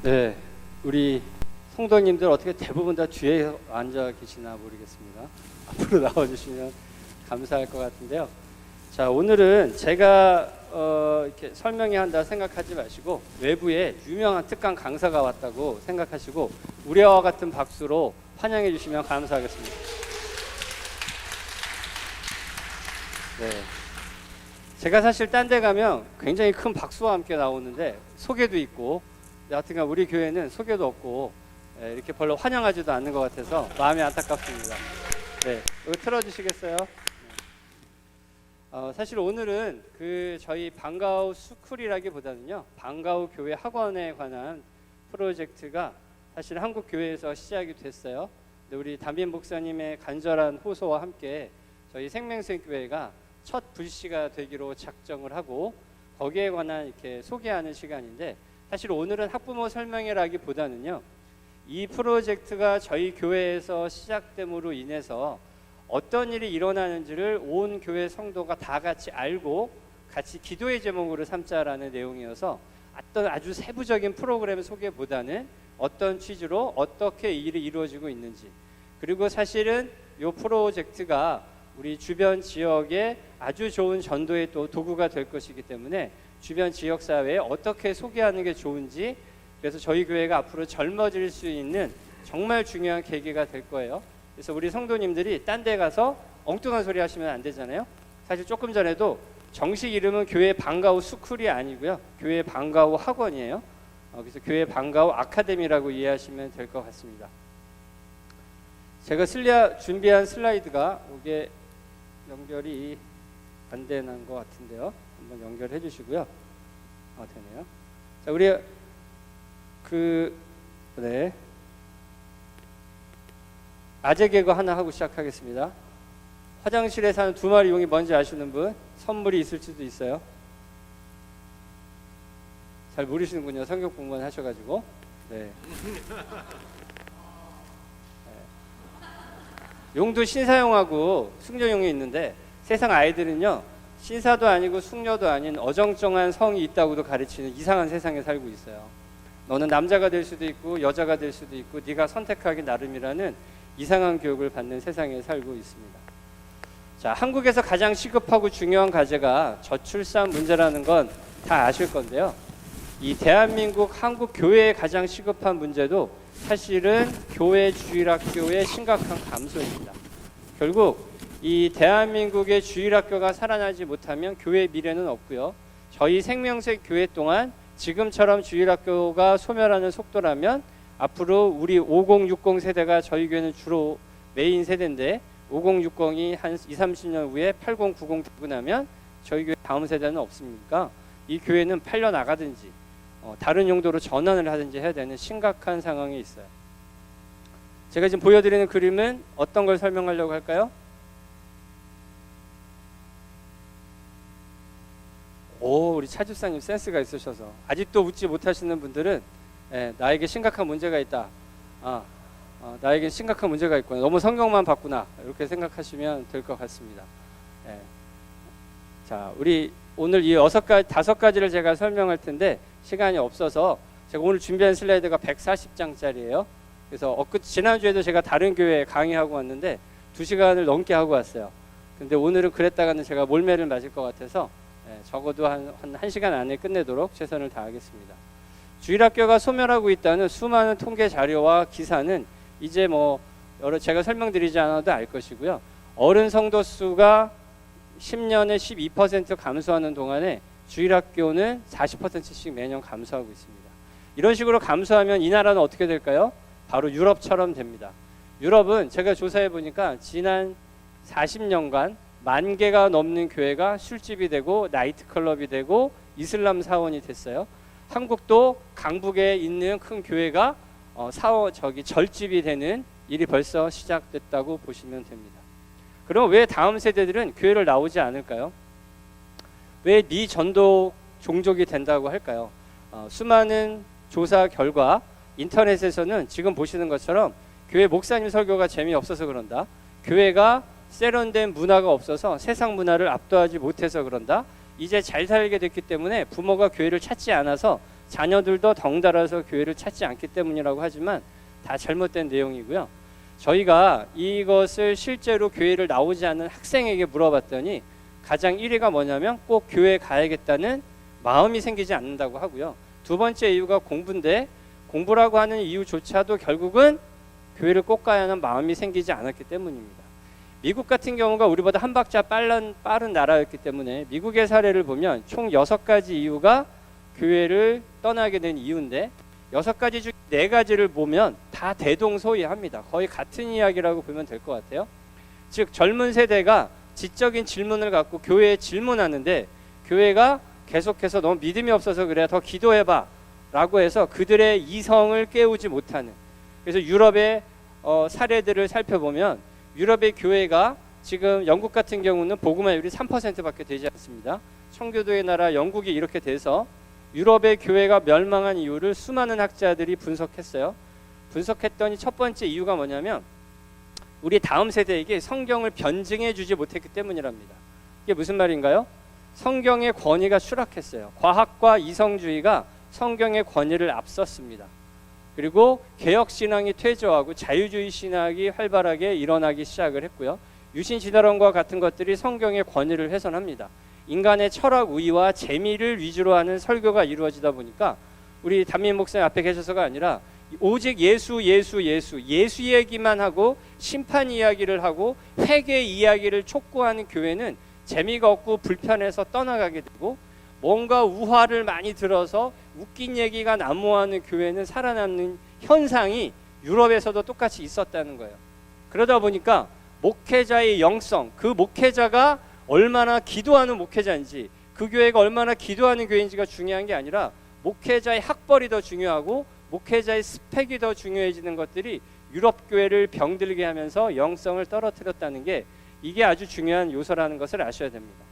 네, 우리 성도님들 어떻게 대부분 다 뒤에 앉아 계시나 모르겠습니다. 앞으로 나와주시면 감사할 것 같은데요. 자, 오늘은 제가 이렇게 설명해야 한다 생각하지 마시고 외부에 유명한 특강 강사가 왔다고 생각하시고 우리와 같은 박수로 환영해 주시면 감사하겠습니다. 네, 제가 사실 딴 데 가면 굉장히 큰 박수와 함께 나오는데 소개도 있고 하여튼간 우리 교회는 소개도 없고 이렇게 별로 환영하지도 않는 것 같아서 마음이 안타깝습니다. 네, 이거 틀어주시겠어요? 사실 오늘은 저희 방과후 스쿨이라기보다는요, 방과후 교회 학원에 관한 프로젝트가 사실 한국 교회에서 시작이 됐어요. 근데 우리 담임 목사님의 간절한 호소와 함께 저희 생명생 교회가 첫 불씨가 되기로 작정을 하고 거기에 관한 이렇게 소개하는 시간인데, 사실 오늘은 학부모 설명회라기보다는요, 이 프로젝트가 저희 교회에서 시작됨으로 인해서 어떤 일이 일어나는지를 온 교회 성도가 다 같이 알고 같이 기도의 제목으로 삼자라는 내용이어서 어떤 아주 세부적인 프로그램 소개보다는 어떤 취지로 어떻게 일이 이루어지고 있는지, 그리고 사실은 이 프로젝트가 우리 주변 지역에 아주 좋은 전도의 또 도구가 될 것이기 때문에 주변 지역사회에 어떻게 소개하는 게 좋은지, 그래서 저희 교회가 앞으로 젊어질 수 있는 정말 중요한 계기가 될 거예요. 그래서 우리 성도님들이 딴 데 가서 엉뚱한 소리 하시면 안 되잖아요. 사실 조금 전에도 정식 이름은 교회 방과후 스쿨이 아니고요, 교회 방과후 학원이에요. 그래서 교회 방과후 아카데미라고 이해하시면 될 것 같습니다. 제가 준비한 슬라이드가 이게 연결이 안 되는 것 같은데요. 한번 연결해 주시고요. 되네요. 자, 우리 네. 아재 개그 하나 하고 시작하겠습니다. 화장실에 사는 두 마리 용이 뭔지 아시는 분? 선물이 있을 수도 있어요. 잘 모르시는군요. 성경 공부만 하셔가지고. 네. 용도 신사용하고 숙녀용이 있는데, 세상 아이들은요, 신사도 아니고 숙녀도 아닌 어정쩡한 성이 있다고도 가르치는 이상한 세상에 살고 있어요. 너는 남자가 될 수도 있고 여자가 될 수도 있고 네가 선택하기 나름이라는 이상한 교육을 받는 세상에 살고 있습니다. 자, 한국에서 가장 시급하고 중요한 과제가 저출산 문제라는 건 다 아실 건데요, 이 대한민국 한국 교회의 가장 시급한 문제도 사실은 교회 주일학교의 심각한 감소입니다. 결국 이 대한민국의 주일학교가 살아나지 못하면 교회의 미래는 없고요, 저희 생명색 교회 동안 지금처럼 주일학교가 소멸하는 속도라면 앞으로 우리 5060 세대가 저희 교회는 주로 메인 세대인데 5060이 한 20-30년 후에 8090 되고 나면 저희 교회 다음 세대는 없습니까? 이 교회는 팔려 나가든지 다른 용도로 전환을 하든지 해야 되는 심각한 상황에 있어요. 제가 지금 보여드리는 그림은 어떤 걸 설명하려고 할까요? 오, 우리 차 집사님 센스가 있으셔서 아직도 웃지 못하시는 분들은 나에게 심각한 문제가 있다, 나에게 심각한 문제가 있구나, 너무 성경만 봤구나, 이렇게 생각하시면 될 것 같습니다. 자, 우리 오늘 이 5가지를 제가 설명할 텐데 시간이 없어서 제가 오늘 준비한 슬라이드가 140장짜리예요. 그래서 지난주에도 제가 다른 교회에 강의하고 왔는데 2시간을 넘게 하고 왔어요. 근데 오늘은 그랬다가는 제가 몰매를 맞을 것 같아서 적어도 한 1시간 안에 끝내도록 최선을 다하겠습니다. 주일학교가 소멸하고 있다는 수많은 통계 자료와 기사는 이제 제가 설명드리지 않아도 알 것이고요, 어른 성도 수가 10년에 12% 감소하는 동안에 주일학교는 40%씩 매년 감소하고 있습니다. 이런 식으로 감소하면 이 나라는 어떻게 될까요? 바로 유럽처럼 됩니다. 유럽은 제가 조사해 보니까 지난 40년간 10,000개가 넘는 교회가 술집이 되고 나이트클럽이 되고 이슬람 사원이 됐어요. 한국도 강북에 있는 큰 교회가 절집이 되는 일이 벌써 시작됐다고 보시면 됩니다. 그럼 왜 다음 세대들은 교회를 나오지 않을까요? 왜 미전도 종족이 된다고 할까요? 수많은 조사 결과 인터넷에서는 지금 보시는 것처럼 교회 목사님 설교가 재미없어서 그런다, 교회가 세련된 문화가 없어서 세상 문화를 압도하지 못해서 그런다, 이제 잘 살게 됐기 때문에 부모가 교회를 찾지 않아서 자녀들도 덩달아서 교회를 찾지 않기 때문이라고 하지만 다 잘못된 내용이고요. 저희가 이것을 실제로 교회를 나오지 않는 학생에게 물어봤더니 가장 1위가 뭐냐면 꼭 교회 가야겠다는 마음이 생기지 않는다고 하고요. 두 번째 이유가 공부인데 공부라고 하는 이유조차도 결국은 교회를 꼭 가야 하는 마음이 생기지 않았기 때문입니다. 미국 같은 경우가 우리보다 한 박자 빠른 나라였기 때문에 미국의 사례를 보면 총 6가지 이유가 교회를 떠나게 된 이유인데 6가지 중 4가지를 보면 다 대동소이합니다. 거의 같은 이야기라고 보면 될 것 같아요. 즉 젊은 세대가 지적인 질문을 갖고 교회에 질문하는데 교회가 계속해서 너무 믿음이 없어서 그래 더 기도해봐 라고 해서 그들의 이성을 깨우지 못하는, 그래서 유럽의 사례들을 살펴보면 유럽의 교회가 지금 영국 같은 경우는 복음화율이 3%밖에 되지 않습니다. 청교도의 나라 영국이 이렇게 돼서 유럽의 교회가 멸망한 이유를 수많은 학자들이 분석했어요. 분석했더니 첫 번째 이유가 뭐냐면 우리 다음 세대에게 성경을 변증해 주지 못했기 때문이랍니다. 이게 무슨 말인가요? 성경의 권위가 추락했어요. 과학과 이성주의가 성경의 권위를 앞섰습니다. 그리고 개혁신앙이 퇴조하고 자유주의 신학이 활발하게 일어나기 시작을 했고요. 유신진화론과 같은 것들이 성경의 권위를 훼손합니다. 인간의 철학 우위와 재미를 위주로 하는 설교가 이루어지다 보니까 우리 담임 목사님 앞에 계셔서가 아니라 오직 예수 얘기만 하고 심판 이야기를 하고 회개 이야기를 촉구하는 교회는 재미가 없고 불편해서 떠나가게 되고, 뭔가 우화를 많이 들어서 웃긴 얘기가 난무하는 교회는 살아남는 현상이 유럽에서도 똑같이 있었다는 거예요. 그러다 보니까 목회자의 영성, 그 목회자가 얼마나 기도하는 목회자인지, 그 교회가 얼마나 기도하는 교회인지가 중요한 게 아니라 목회자의 학벌이 더 중요하고 목회자의 스펙이 더 중요해지는 것들이 유럽 교회를 병들게 하면서 영성을 떨어뜨렸다는 게, 이게 아주 중요한 요소라는 것을 아셔야 됩니다.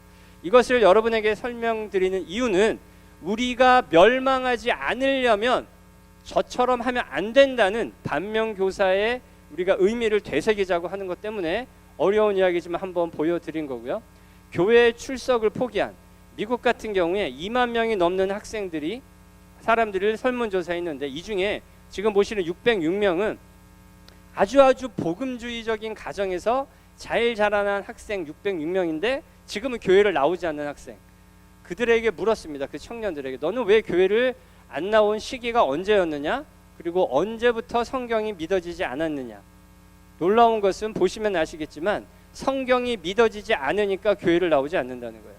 이것을 여러분에게 설명드리는 이유는 우리가 멸망하지 않으려면 저처럼 하면 안 된다는 반면교사의 우리가 의미를 되새기자고 하는 것 때문에 어려운 이야기지만 한번 보여드린 거고요. 교회 출석을 포기한 미국 같은 경우에 2만 명이 넘는 학생들이 사람들을 설문조사했는데 이 중에 지금 보시는 606명은 아주 복음주의적인 가정에서 잘 자라난 학생 606명인데 지금은 교회를 나오지 않는 학생, 그들에게 물었습니다. 그 청년들에게 너는 왜 교회를 안 나온 시기가 언제였느냐, 그리고 언제부터 성경이 믿어지지 않았느냐. 놀라운 것은 보시면 아시겠지만 성경이 믿어지지 않으니까 교회를 나오지 않는다는 거예요.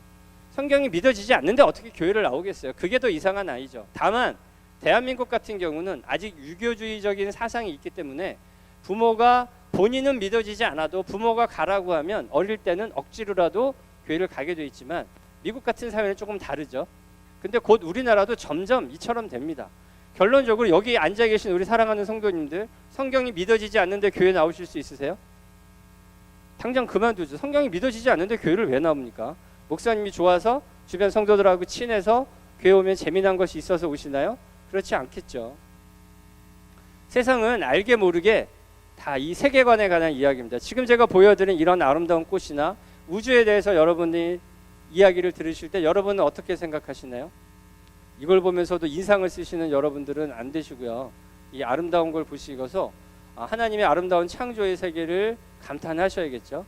성경이 믿어지지 않는데 어떻게 교회를 나오겠어요? 그게 더 이상한 아이죠. 다만 대한민국 같은 경우는 아직 유교주의적인 사상이 있기 때문에 부모가 본인은 믿어지지 않아도 부모가 가라고 하면 어릴 때는 억지로라도 교회를 가게 돼 있지만 미국 같은 사회는 조금 다르죠. 근데 곧 우리나라도 점점 이처럼 됩니다. 결론적으로 여기 앉아 계신 우리 사랑하는 성도님들, 성경이 믿어지지 않는데 교회 나오실 수 있으세요? 당장 그만두죠. 성경이 믿어지지 않는데 교회를 왜 나옵니까? 목사님이 좋아서 주변 성도들하고 친해서 교회 오면 재미난 것이 있어서 오시나요? 그렇지 않겠죠. 세상은 알게 모르게 다 이 세계관에 관한 이야기입니다. 지금 제가 보여드린 이런 아름다운 꽃이나 우주에 대해서 여러분이 이야기를 들으실 때 여러분은 어떻게 생각하시나요? 이걸 보면서도 인상을 쓰시는 여러분들은 안 되시고요. 이 아름다운 걸 보시고서 하나님의 아름다운 창조의 세계를 감탄하셔야겠죠.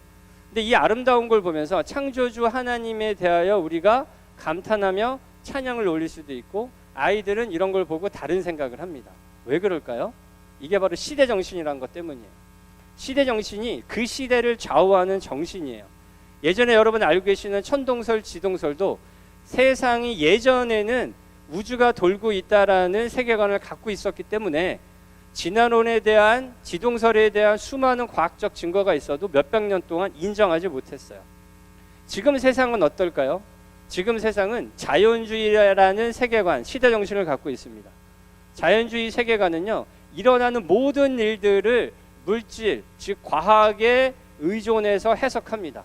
근데 이 아름다운 걸 보면서 창조주 하나님에 대하여 우리가 감탄하며 찬양을 올릴 수도 있고, 아이들은 이런 걸 보고 다른 생각을 합니다. 왜 그럴까요? 이게 바로 시대 정신이라는 것 때문이에요. 시대 정신이 그 시대를 좌우하는 정신이에요. 예전에 여러분 알고 계시는 천동설, 지동설도 세상이 예전에는 우주가 돌고 있다라는 세계관을 갖고 있었기 때문에 진화론에 대한, 지동설에 대한 수많은 과학적 증거가 있어도 몇백 년 동안 인정하지 못했어요. 지금 세상은 어떨까요? 지금 세상은 자연주의라는 세계관, 시대 정신을 갖고 있습니다. 자연주의 세계관은요, 일어나는 모든 일들을 물질, 즉 과학에 의존해서 해석합니다.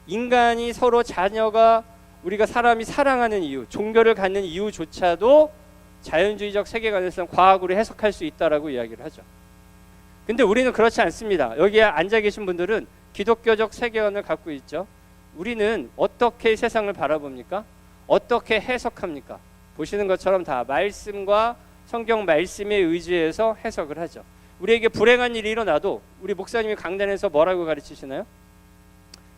인간이 서로 자녀가, 우리가 사람이 사랑하는 이유, 종교를 갖는 이유조차도 자연주의적 세계관에서는 과학으로 해석할 수 있다라고 이야기를 하죠. 근데 우리는 그렇지 않습니다. 여기에 앉아 계신 분들은 기독교적 세계관을 갖고 있죠. 우리는 어떻게 세상을 바라봅니까? 어떻게 해석합니까? 보시는 것처럼 다 말씀과 성경 말씀에 의지해서 해석을 하죠. 우리에게 불행한 일이 일어나도 우리 목사님이 강단에서 뭐라고 가르치시나요?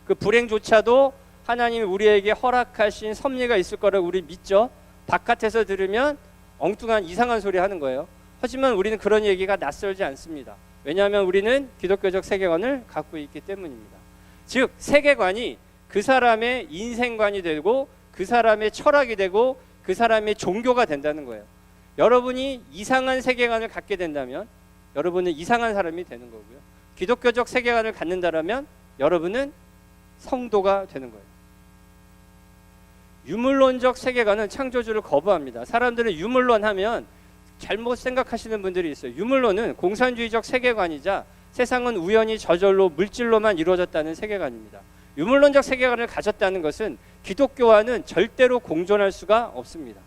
그 불행조차도 하나님이 우리에게 허락하신 섭리가 있을 거라고 우리 믿죠. 바깥에서 들으면 엉뚱한 이상한 소리 하는 거예요. 하지만 우리는 그런 얘기가 낯설지 않습니다. 왜냐하면 우리는 기독교적 세계관을 갖고 있기 때문입니다. 즉 세계관이 그 사람의 인생관이 되고 그 사람의 철학이 되고 그 사람의 종교가 된다는 거예요. 여러분이 이상한 세계관을 갖게 된다면 여러분은 이상한 사람이 되는 거고요. 기독교적 세계관을 갖는다면 여러분은 성도가 되는 거예요. 유물론적 세계관은 창조주를 거부합니다. 사람들은 유물론 하면 잘못 생각하시는 분들이 있어요. 유물론은 공산주의적 세계관이자 세상은 우연히 저절로 물질로만 이루어졌다는 세계관입니다. 유물론적 세계관을 가졌다는 것은 기독교와는 절대로 공존할 수가 없습니다.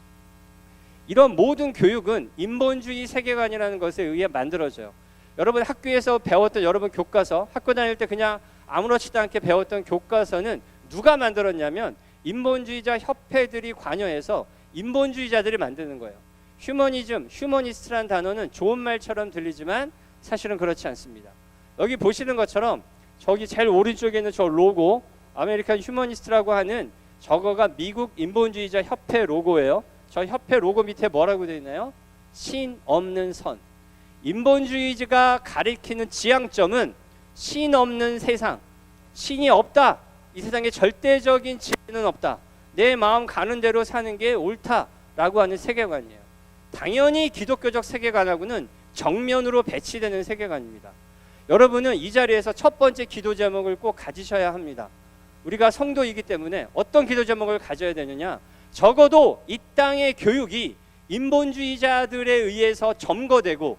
이런 모든 교육은 인본주의 세계관이라는 것에 의해 만들어져요. 여러분 학교에서 배웠던 여러분 교과서, 학교 다닐 때 그냥 아무렇지도 않게 배웠던 교과서는 누가 만들었냐면 인본주의자 협회들이 관여해서 인본주의자들이 만드는 거예요. 휴머니즘, 휴머니스트란 단어는 좋은 말처럼 들리지만 사실은 그렇지 않습니다. 여기 보시는 것처럼 저기 제일 오른쪽에 있는 저 로고, 아메리칸 휴머니스트라고 하는 저거가 미국 인본주의자 협회 로고예요. 저 협회 로고 밑에 뭐라고 되어 있나요? 신 없는 선. 인본주의자가 가리키는 지향점은 신 없는 세상, 신이 없다. 이 세상에 절대적인 진리는 없다. 내 마음 가는 대로 사는 게 옳다라고 하는 세계관이에요. 당연히 기독교적 세계관하고는 정면으로 배치되는 세계관입니다. 여러분은 이 자리에서 첫 번째 기도 제목을 꼭 가지셔야 합니다. 우리가 성도이기 때문에 어떤 기도 제목을 가져야 되느냐? 적어도 이 땅의 교육이 인본주의자들에 의해서 점거되고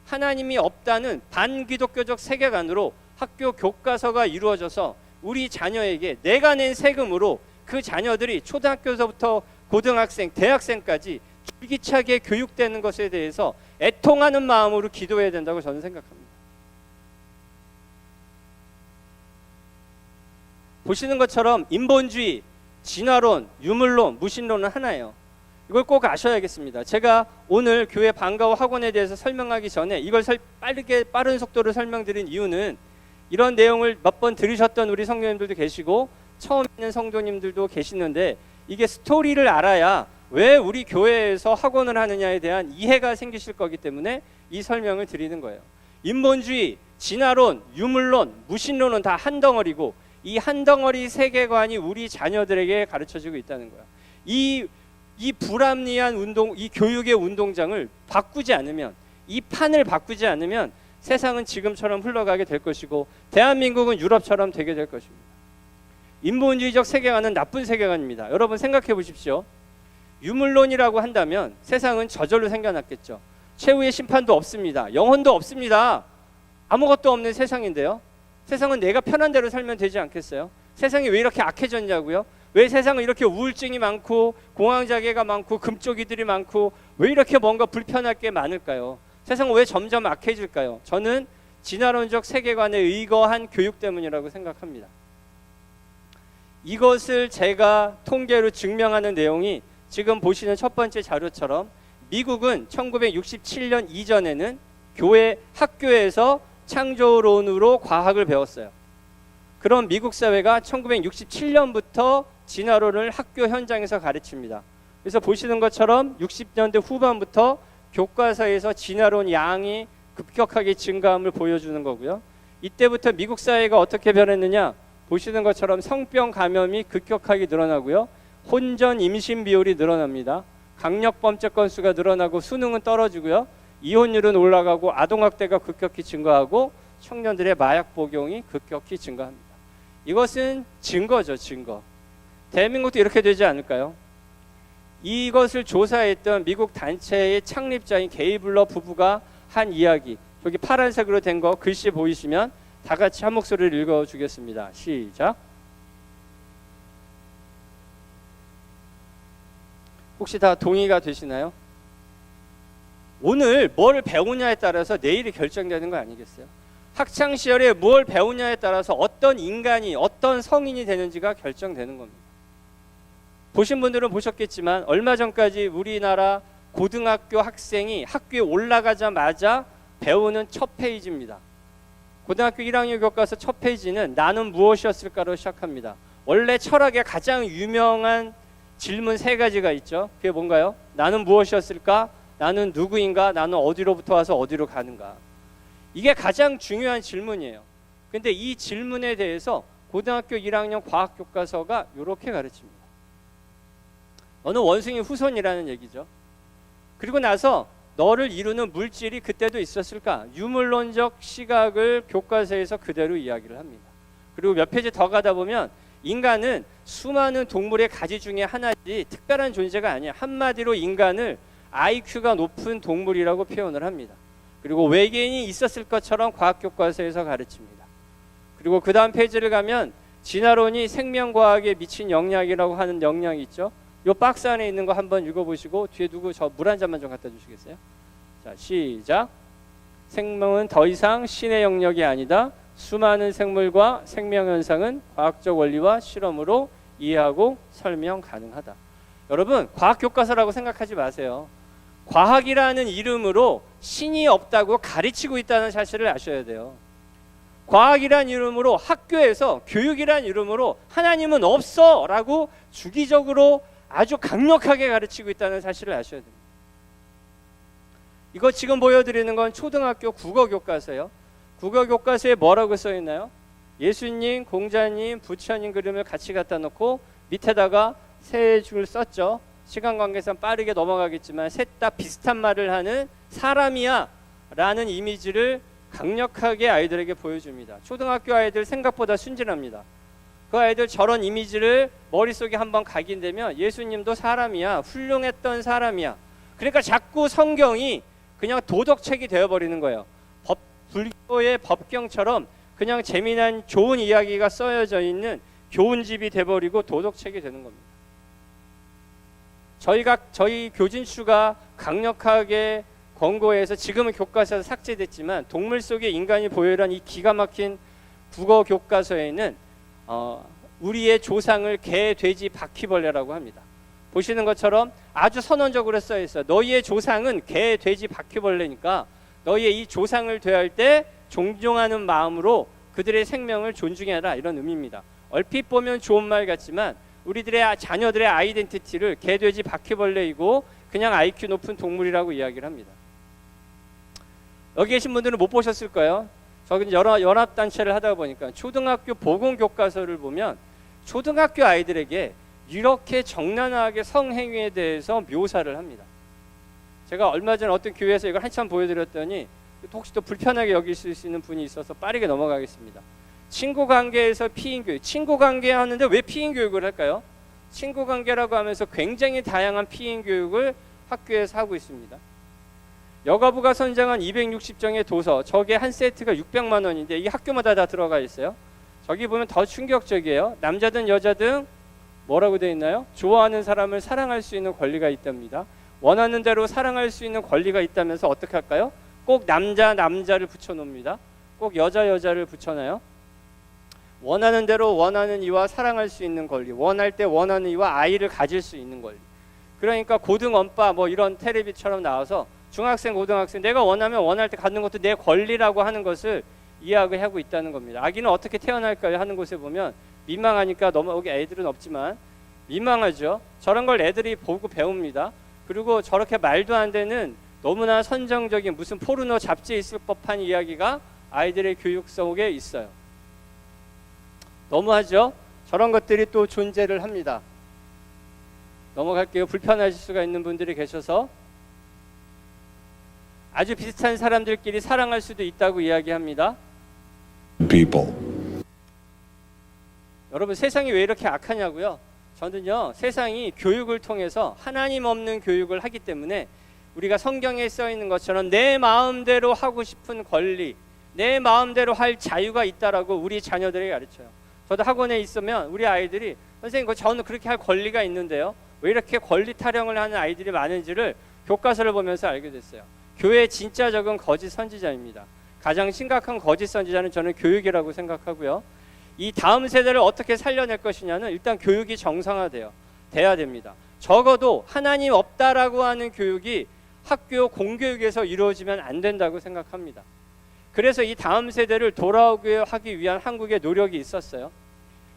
하나님이 없다는 반기독교적 세계관으로 학교 교과서가 이루어져서 우리 자녀에게 내가 낸 세금으로 그 자녀들이 초등학교서부터 고등학생, 대학생까지 줄기차게 교육되는 것에 대해서 애통하는 마음으로 기도해야 된다고 저는 생각합니다. 보시는 것처럼 인본주의, 진화론, 유물론, 무신론은 하나예요. 이걸 꼭 아셔야겠습니다. 제가 오늘 교회 방과후 학원에 대해서 설명하기 전에 이걸 빠른 속도로 설명드린 이유는 이런 내용을 몇 번 들으셨던 우리 성도님들도 계시고 처음 있는 성도님들도 계시는데 이게 스토리를 알아야 왜 우리 교회에서 학원을 하느냐에 대한 이해가 생기실 거기 때문에 이 설명을 드리는 거예요. 인본주의, 진화론, 유물론, 무신론은 다 한 덩어리고 이 한 덩어리 세계관이 우리 자녀들에게 가르쳐지고 있다는 거예요. 이 불합리한 운동, 이 교육의 운동장을 바꾸지 않으면, 이 판을 바꾸지 않으면 세상은 지금처럼 흘러가게 될 것이고 대한민국은 유럽처럼 되게 될 것입니다. 인본주의적 세계관은 나쁜 세계관입니다. 여러분 생각해 보십시오. 유물론이라고 한다면 세상은 저절로 생겨났겠죠. 최후의 심판도 없습니다. 영혼도 없습니다. 아무것도 없는 세상인데요. 세상은 내가 편한 대로 살면 되지 않겠어요? 세상이 왜 이렇게 악해졌냐고요? 왜 세상은 이렇게 우울증이 많고 공황장애가 많고 금쪽이들이 많고 왜 이렇게 뭔가 불편할 게 많을까요? 세상은 왜 점점 악해질까요? 저는 진화론적 세계관에 의거한 교육 때문이라고 생각합니다. 이것을 제가 통계로 증명하는 내용이 지금 보시는 첫 번째 자료처럼 미국은 1967년 이전에는 교회 학교에서 창조론으로 과학을 배웠어요. 그런 미국 사회가 1967년부터 진화론을 학교 현장에서 가르칩니다. 그래서 보시는 것처럼 60년대 후반부터 교과서에서 진화론 양이 급격하게 증가함을 보여주는 거고요. 이때부터 미국 사회가 어떻게 변했느냐? 보시는 것처럼 성병 감염이 급격하게 늘어나고요. 혼전 임신 비율이 늘어납니다. 강력범죄 건수가 늘어나고 수능은 떨어지고요. 이혼율은 올라가고 아동학대가 급격히 증가하고 청년들의 마약 복용이 급격히 증가합니다. 이것은 증거죠, 증거. 대한민국도 이렇게 되지 않을까요? 이것을 조사했던 미국 단체의 창립자인 게이블러 부부가 한 이야기, 여기 파란색으로 된 거 글씨 보이시면 다 같이 한 목소리를 읽어주겠습니다. 시작. 혹시 다 동의가 되시나요? 오늘 뭘 배우냐에 따라서 내일이 결정되는 거 아니겠어요? 학창시절에 뭘 배우냐에 따라서 어떤 인간이, 어떤 성인이 되는지가 결정되는 겁니다. 보신 분들은 보셨겠지만 얼마 전까지 우리나라 고등학교 학생이 학교에 올라가자마자 배우는 첫 페이지입니다. 고등학교 1학년 교과서 첫 페이지는 나는 무엇이었을까로 시작합니다. 원래 철학의 가장 유명한 질문 세 가지가 있죠. 그게 뭔가요? 나는 무엇이었을까? 나는 누구인가? 나는 어디로부터 와서 어디로 가는가? 이게 가장 중요한 질문이에요. 근데 이 질문에 대해서 고등학교 1학년 과학 교과서가 이렇게 가르칩니다. 너는 원숭이 후손이라는 얘기죠. 그리고 나서 너를 이루는 물질이 그때도 있었을까? 유물론적 시각을 교과서에서 그대로 이야기를 합니다. 그리고 몇 페이지 더 가다 보면 인간은 수많은 동물의 가지 중에 하나지 특별한 존재가 아니야. 한마디로 인간을 IQ가 높은 동물이라고 표현을 합니다. 그리고 외계인이 있었을 것처럼 과학 교과서에서 가르칩니다. 그리고 그 다음 페이지를 가면 진화론이 생명과학에 미친 영향이라고 하는 영향이 있죠. 요 박스 안에 있는 거 한번 읽어보시고 뒤에 누구 저 물 한 잔만 좀 갖다 주시겠어요? 자, 시작. 생명은 더 이상 신의 영역이 아니다. 수많은 생물과 생명 현상은 과학적 원리와 실험으로 이해하고 설명 가능하다. 여러분, 과학 교과서라고 생각하지 마세요. 과학이라는 이름으로 신이 없다고 가르치고 있다는 사실을 아셔야 돼요. 과학이란 이름으로 학교에서 교육이란 이름으로 하나님은 없어 라고 주기적으로 아주 강력하게 가르치고 있다는 사실을 아셔야 됩니다. 이거 지금 보여드리는 건 초등학교 국어 교과서예요. 국어 교과서에 뭐라고 써 있나요? 예수님, 공자님, 부처님 그림을 같이 갖다 놓고 밑에다가 세 줄 썼죠. 시간 관계상 빠르게 넘어가겠지만 셋 다 비슷한 말을 하는 사람이야 라는 이미지를 강력하게 아이들에게 보여줍니다. 초등학교 아이들 생각보다 순진합니다. 그 아이들 저런 이미지를 머릿속에 한번 각인되면 예수님도 사람이야, 훌륭했던 사람이야. 그러니까 자꾸 성경이 그냥 도덕책이 되어버리는 거예요. 불교의 법경처럼 그냥 재미난 좋은 이야기가 써여져 있는 교훈집이 돼버리고 도덕책이 되는 겁니다. 저희 교진수가 강력하게 권고해서 지금은 교과서에서 삭제됐지만 동물 속의 인간이 보여란 이 기가 막힌 국어 교과서에는 우리의 조상을 개, 돼지, 바퀴벌레라고 합니다. 보시는 것처럼 아주 선언적으로 써 있어요. 너희의 조상은 개, 돼지, 바퀴벌레니까 너희의 이 조상을 대할 때 존중하는 마음으로 그들의 생명을 존중해라, 이런 의미입니다. 얼핏 보면 좋은 말 같지만 우리들의 자녀들의 아이덴티티를 개, 돼지, 바퀴벌레이고 그냥 IQ 높은 동물이라고 이야기를 합니다. 여기 계신 분들은 못 보셨을 거예요. 저는 여러 연합단체를 하다 보니까 초등학교 보건교과서를 보면 초등학교 아이들에게 이렇게 적나라하게 성행위에 대해서 묘사를 합니다. 제가 얼마 전에 어떤 교회에서 이걸 한참 보여드렸더니 혹시 또 불편하게 여길 수 있는 분이 있어서 빠르게 넘어가겠습니다. 친구 관계에서 피임 교육, 친구 관계 하는데 왜 피임 교육을 할까요? 친구 관계라고 하면서 굉장히 다양한 피임 교육을 학교에서 하고 있습니다. 여가부가 선정한 260종의 도서, 저게 한 세트가 600만 원인데 이 학교마다 다 들어가 있어요. 저기 보면 더 충격적이에요. 남자든 여자든 뭐라고 되어 있나요? 좋아하는 사람을 사랑할 수 있는 권리가 있답니다. 원하는 대로 사랑할 수 있는 권리가 있다면서 어떻게 할까요? 꼭 남자를 붙여놓습니다. 꼭 여자를 붙여놔요. 원하는 대로 원하는 이와 사랑할 수 있는 권리, 원할 때 원하는 이와 아이를 가질 수 있는 권리. 그러니까 고등언빠 뭐 이런 텔레비처럼 나와서 중학생, 고등학생 내가 원하면 원할 때 갖는 것도 내 권리라고 하는 것을 이야기하고 있다는 겁니다. 아기는 어떻게 태어날까요? 하는 곳에 보면 민망하니까 여기 애들은 없지만 민망하죠. 저런 걸 애들이 보고 배웁니다. 그리고 저렇게 말도 안 되는 너무나 선정적인 무슨 포르노 잡지에 있을 법한 이야기가 아이들의 교육 속에 있어요. 너무하죠? 저런 것들이 또 존재를 합니다. 넘어갈게요. 불편하실 수가 있는 분들이 계셔서 아주 비슷한 사람들끼리 사랑할 수도 있다고 이야기합니다. people. 여러분, 세상이 왜 이렇게 악하냐고요? 저는요, 세상이 교육을 통해서 하나님 없는 교육을 하기 때문에 우리가 성경에 써 있는 것처럼 내 마음대로 하고 싶은 권리, 내 마음대로 할 자유가 있다라고 우리 자녀들에게 가르쳐요. 저도 학원에 있으면 우리 아이들이 선생님, 저는 그렇게 할 권리가 있는데요, 왜 이렇게 권리 타령을 하는 아이들이 많은지를 교과서를 보면서 알게 됐어요. 교회의 진짜적인 거짓 선지자입니다. 가장 심각한 거짓 선지자는 저는 교육이라고 생각하고요. 이 다음 세대를 어떻게 살려낼 것이냐는 일단 교육이 정상화돼요. 돼야 됩니다. 적어도 하나님 없다라고 하는 교육이 학교 공교육에서 이루어지면 안 된다고 생각합니다. 그래서 이 다음 세대를 돌아오게 하기 위한 한국의 노력이 있었어요.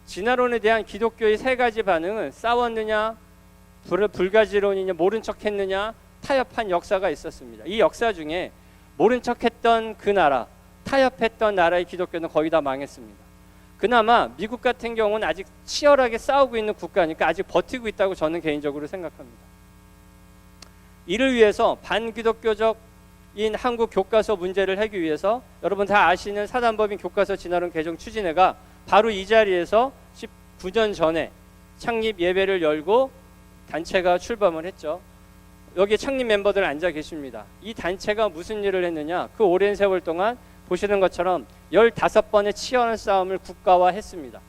진화론에 대한 기독교의 세 가지 반응은 싸웠느냐, 불가지론이냐, 모른 척했느냐, 타협한 역사가 있었습니다. 이 역사 중에 모른 척했던 그 나라, 타협했던 나라의 기독교는 거의 다 망했습니다. 그나마 미국 같은 경우는 아직 치열하게 싸우고 있는 국가니까 아직 버티고 있다고 저는 개인적으로 생각합니다. 이를 위해서 반기독교적인 한국 교과서 문제를 해결하기 위해서 여러분 다 아시는 사단법인 교과서 진화론 개정 추진회가 바로 이 자리에서 19년 전에 창립 예배를 열고 단체가 출범을 했죠. 여기 창립 멤버들 앉아 계십니다. 이 단체가 무슨 일을 했느냐, 그 오랜 세월 동안 보시는 것처럼 15번의 치열한 싸움을 국가화했습니다.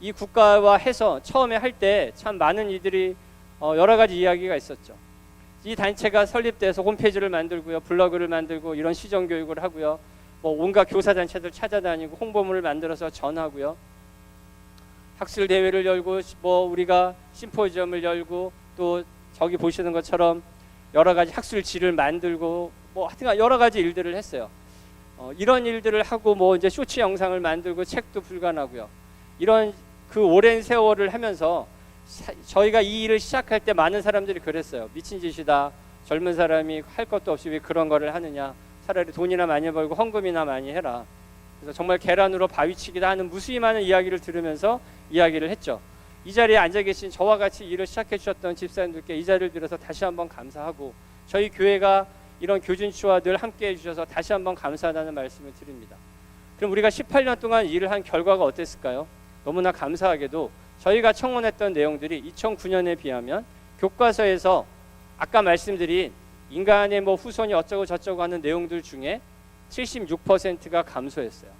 이 국가화해서 처음에 할 때 참 많은 이들이 여러 가지 이야기가 있었죠. 이 단체가 설립돼서 홈페이지를 만들고요, 블로그를 만들고 이런 시정 교육을 하고요, 뭐 온갖 교사 단체들 찾아다니고 홍보물을 만들어서 전하고요, 학술 대회를 열고 뭐 우리가 심포지엄을 열고 또 저기 보시는 것처럼 여러 가지 학술지를 만들고 뭐 하여튼 여러 가지 일들을 했어요. 이런 일들을 하고 뭐 이제 쇼츠 영상을 만들고 책도 불간하고요. 이런 그 오랜 세월을 하면서 저희가 이 일을 시작할 때 많은 사람들이 그랬어요. 미친 짓이다. 젊은 사람이 할 것도 없이 왜 그런 거를 하느냐. 차라리 돈이나 많이 벌고 헌금이나 많이 해라. 그래서 정말 계란으로 바위치기다 하는 무수히 많은 이야기를 들으면서 이야기를 했죠. 이 자리에 앉아 계신 저와 같이 일을 시작해 주셨던 집사님들께 이 자리를 빌어서 다시 한번 감사하고, 저희 교회가 이런 교진치와 늘 함께 해주셔서 다시 한번 감사하다는 말씀을 드립니다. 그럼 우리가 18년 동안 일을 한 결과가 어땠을까요? 너무나 감사하게도 저희가 청원했던 내용들이 2009년에 비하면 교과서에서 아까 말씀드린 인간의 뭐 후손이 어쩌고 저쩌고 하는 내용들 중에 76%가 감소했어요.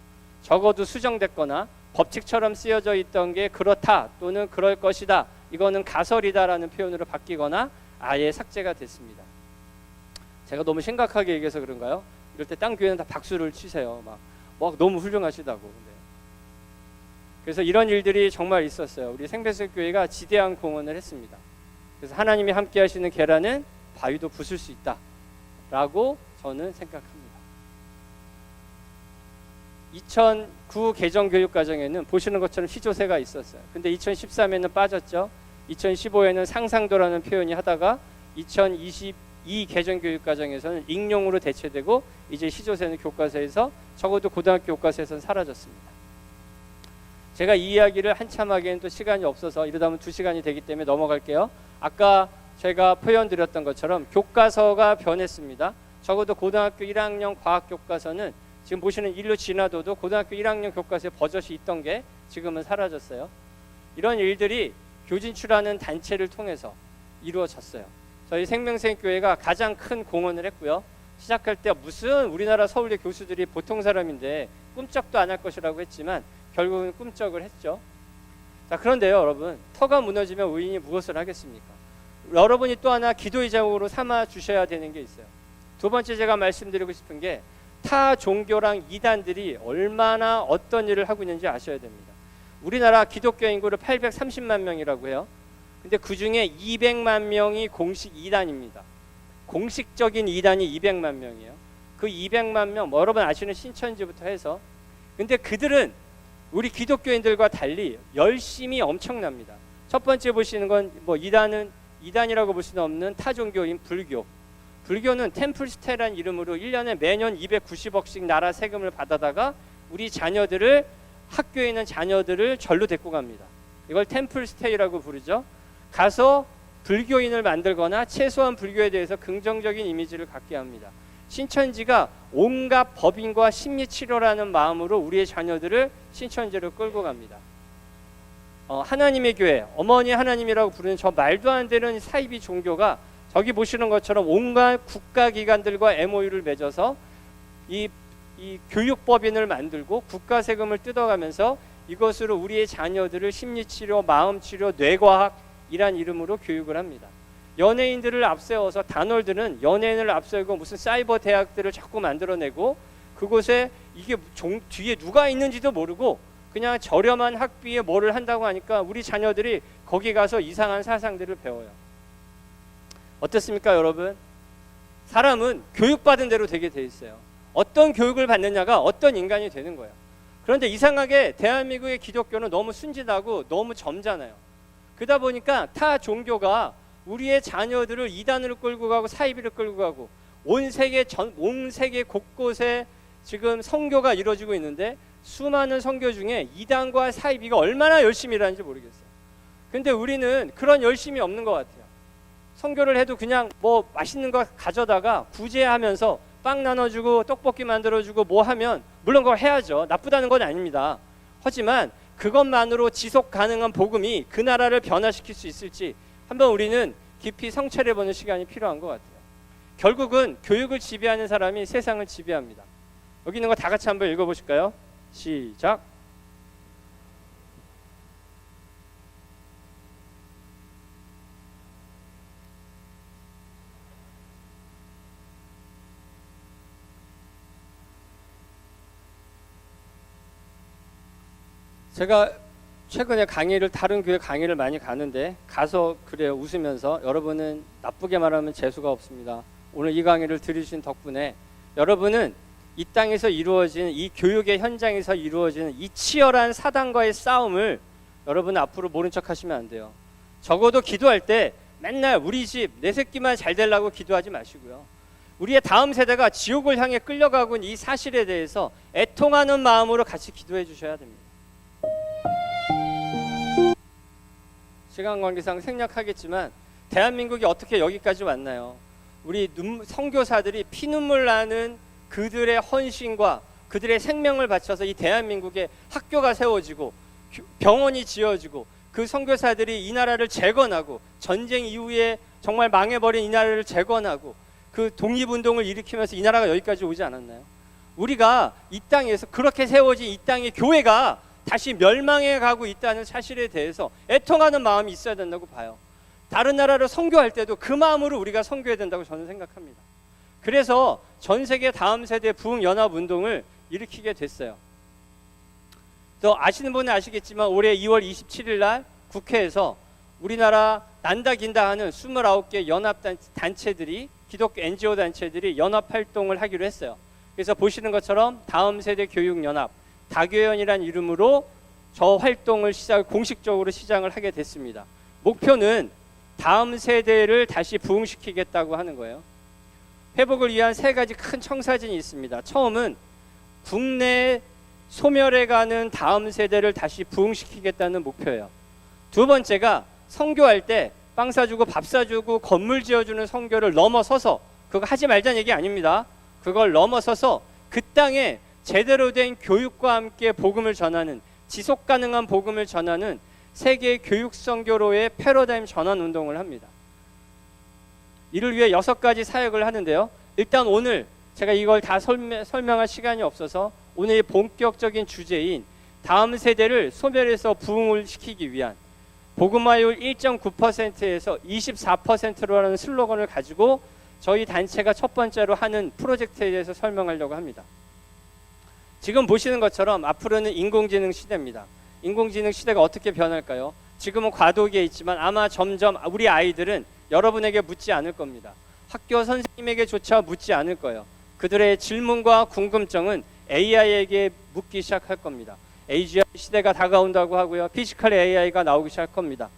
적어도 수정됐거나 법칙처럼 쓰여져 있던 게 그렇다 또는 그럴 것이다, 이거는 가설이다라는 표현으로 바뀌거나 아예 삭제가 됐습니다. 제가 너무 심각하게 얘기해서 그런가요? 이럴 때 딴 교회는 다 박수를 치세요. 막 너무 훌륭하시다고. 근데 그래서 이런 일들이 정말 있었어요. 우리 생배석교회가 지대한 공헌을 했습니다. 그래서 하나님이 함께 하시는 계란은 바위도 부술 수 있다라고 저는 생각합니다. 2009 개정교육과정에는 보시는 것처럼 시조세가 있었어요. 근데 2013에는 빠졌죠. 2015에는 상상도라는 표현이 하다가 2022 개정교육과정에서는 익룡으로 대체되고 이제 시조세는 교과서에서, 적어도 고등학교 교과서에서는 사라졌습니다. 제가 이 이야기를 한참 하기에는 또 시간이 없어서 이러다 보면 2시간이 되기 때문에 넘어갈게요. 아까 제가 표현 드렸던 것처럼 교과서가 변했습니다. 적어도 고등학교 1학년 과학교과서는 지금 보시는 인류 진화도도 고등학교 1학년 교과서에 버젓이 있던 게 지금은 사라졌어요. 이런 일들이 교진추라는 단체를 통해서 이루어졌어요. 저희 생명생교회가 가장 큰 공헌을 했고요. 시작할 때 무슨 우리나라 서울대 교수들이 보통 사람인데 꿈쩍도 안 할 것이라고 했지만 결국은 꿈쩍을 했죠. 자, 그런데요, 여러분, 터가 무너지면 의인이 무엇을 하겠습니까? 여러분이 또 하나 기도의 제목으로 삼아 주셔야 되는 게 있어요. 두 번째 제가 말씀드리고 싶은 게 타 종교랑 이단들이 얼마나 어떤 일을 하고 있는지 아셔야 됩니다. 우리나라 기독교 인구를 830만 명이라고 해요. 근데 그 중에 200만 명이 공식 이단입니다. 공식적인 이단이 200만 명이에요. 그 200만 명, 여러분 아시는 신천지부터 해서, 근데 그들은 우리 기독교인들과 달리 열심히 엄청납니다. 첫 번째 보시는 건 뭐 이단이라고 볼 수는 없는 타종교인 불교. 불교는 템플스테이라는 이름으로 1년에 매년 290억씩 나라 세금을 받아다가 우리 자녀들을, 학교에 있는 자녀들을 절로 데리고 갑니다. 이걸 템플스테이라고 부르죠. 가서 불교인을 만들거나 최소한 불교에 대해서 긍정적인 이미지를 갖게 합니다. 신천지가 온갖 법인과 심리치료라는 마음으로 우리의 자녀들을 신천지로 끌고 갑니다. 하나님의 교회, 어머니 하나님이라고 부르는 저 말도 안 되는 사이비 종교가 저기 보시는 것처럼 온갖 국가기관들과 MOU를 맺어서 이 교육법인을 만들고 국가 세금을 뜯어가면서 이것으로 우리의 자녀들을 심리치료, 마음치료, 뇌과학이란 이름으로 교육을 합니다. 연예인들을 앞세워서 단월들은 연예인을 앞세우고 무슨 사이버 대학들을 자꾸 만들어내고 그곳에 이게 뒤에 누가 있는지도 모르고 그냥 저렴한 학비에 뭐를 한다고 하니까 우리 자녀들이 거기 가서 이상한 사상들을 배워요. 어떻습니까, 여러분? 사람은 교육받은 대로 되게 돼 있어요. 어떤 교육을 받느냐가 어떤 인간이 되는 거예요. 그런데 이상하게 대한민국의 기독교는 너무 순진하고 너무 점잖아요. 그러다 보니까 타 종교가 우리의 자녀들을 이단으로 끌고 가고 사이비를 끌고 가고 온 세계 곳곳에 지금 선교가 이루어지고 있는데 수많은 선교 중에 이단과 사이비가 얼마나 열심히 일하는지 모르겠어요. 근데 우리는 그런 열심이 없는 것 같아요. 선교를 해도 그냥 뭐 맛있는 거 가져다가 구제하면서 빵 나눠주고 떡볶이 만들어주고 뭐 하면 물론 그거 해야죠. 나쁘다는 건 아닙니다. 하지만 그것만으로 지속 가능한 복음이 그 나라를 변화시킬 수 있을지 한번 우리는 깊이 성찰해보는 시간이 필요한 것 같아요. 결국은 교육을 지배하는 사람이 세상을 지배합니다. 여기 있는 거 다 같이 한번 읽어보실까요? 시작. 제가 최근에 다른 교회 강의를 많이 가는데 가서 그래요. 웃으면서 여러분은 나쁘게 말하면 재수가 없습니다. 오늘 이 강의를 들으신 덕분에 여러분은 이 땅에서 이루어지는 이 교육의 현장에서 이루어지는 이 치열한 사단과의 싸움을 여러분 앞으로 모른 척 하시면 안 돼요. 적어도 기도할 때 맨날 우리 집 내 새끼만 잘 되려고 기도하지 마시고요. 우리의 다음 세대가 지옥을 향해 끌려가고 있는 이 사실에 대해서 애통하는 마음으로 같이 기도해 주셔야 됩니다. 시간 관계상 생략하겠지만 대한민국이 어떻게 여기까지 왔나요? 우리 선교사들이 피눈물 나는 그들의 헌신과 그들의 생명을 바쳐서 이 대한민국에 학교가 세워지고 병원이 지어지고 그 선교사들이 이 나라를 재건하고 전쟁 이후에 정말 망해버린 이 나라를 재건하고 그 독립운동을 일으키면서 이 나라가 여기까지 오지 않았나요? 우리가 이 땅에서 그렇게 세워진 이 땅의 교회가 다시 멸망해 가고 있다는 사실에 대해서 애통하는 마음이 있어야 된다고 봐요. 다른 나라를 선교할 때도 그 마음으로 우리가 선교해야 된다고 저는 생각합니다. 그래서 전 세계 다음 세대 부흥연합운동을 일으키게 됐어요. 또 아시는 분은 아시겠지만 올해 2월 27일 날 국회에서 우리나라 난다 긴다 하는 29개 연합단체들이 기독교 NGO 단체들이 연합활동을 하기로 했어요. 그래서 보시는 것처럼 다음 세대 교육연합 다교연이라는 이름으로 저 활동을 공식적으로 시작을 하게 됐습니다. 목표는 다음 세대를 다시 부흥시키겠다고 하는 거예요. 회복을 위한 3가지 큰 청사진이 있습니다. 처음은 국내 소멸해가는 다음 세대를 다시 부흥시키겠다는 목표예요. 두 번째가 선교할 때 빵 사주고 밥 사주고 건물 지어주는 선교를 넘어서서, 그거 하지 말자는 얘기 아닙니다. 그걸 넘어서서 그 땅에 제대로 된 교육과 함께 복음을 전하는, 지속 가능한 복음을 전하는 세계 교육 선교로의 패러다임 전환 운동을 합니다. 이를 위해 6가지 사역을 하는데요. 일단 오늘 제가 이걸 다 설명할 시간이 없어서 오늘 본격적인 주제인 다음 세대를 소멸해서 부흥을 시키기 위한 복음화율 1.9%에서 24%로 하는 슬로건을 가지고 저희 단체가 첫 번째로 하는 프로젝트에 대해서 설명하려고 합니다. 지금 보시는 것처럼 앞으로는 인공지능 시대입니다. 인공지능 시대가 어떻게 변할까요? 지금은 과도기에 있지만 아마 점점 우리 아이들은 여러분에게 묻지 않을 겁니다. 학교 선생님에게조차 묻지 않을 거예요. 그들의 질문과 궁금증은 AI에게 묻기 시작할 겁니다. AGI 시대가 다가온다고 하고요. 피지컬 AI가 나오기 시작할 겁니다.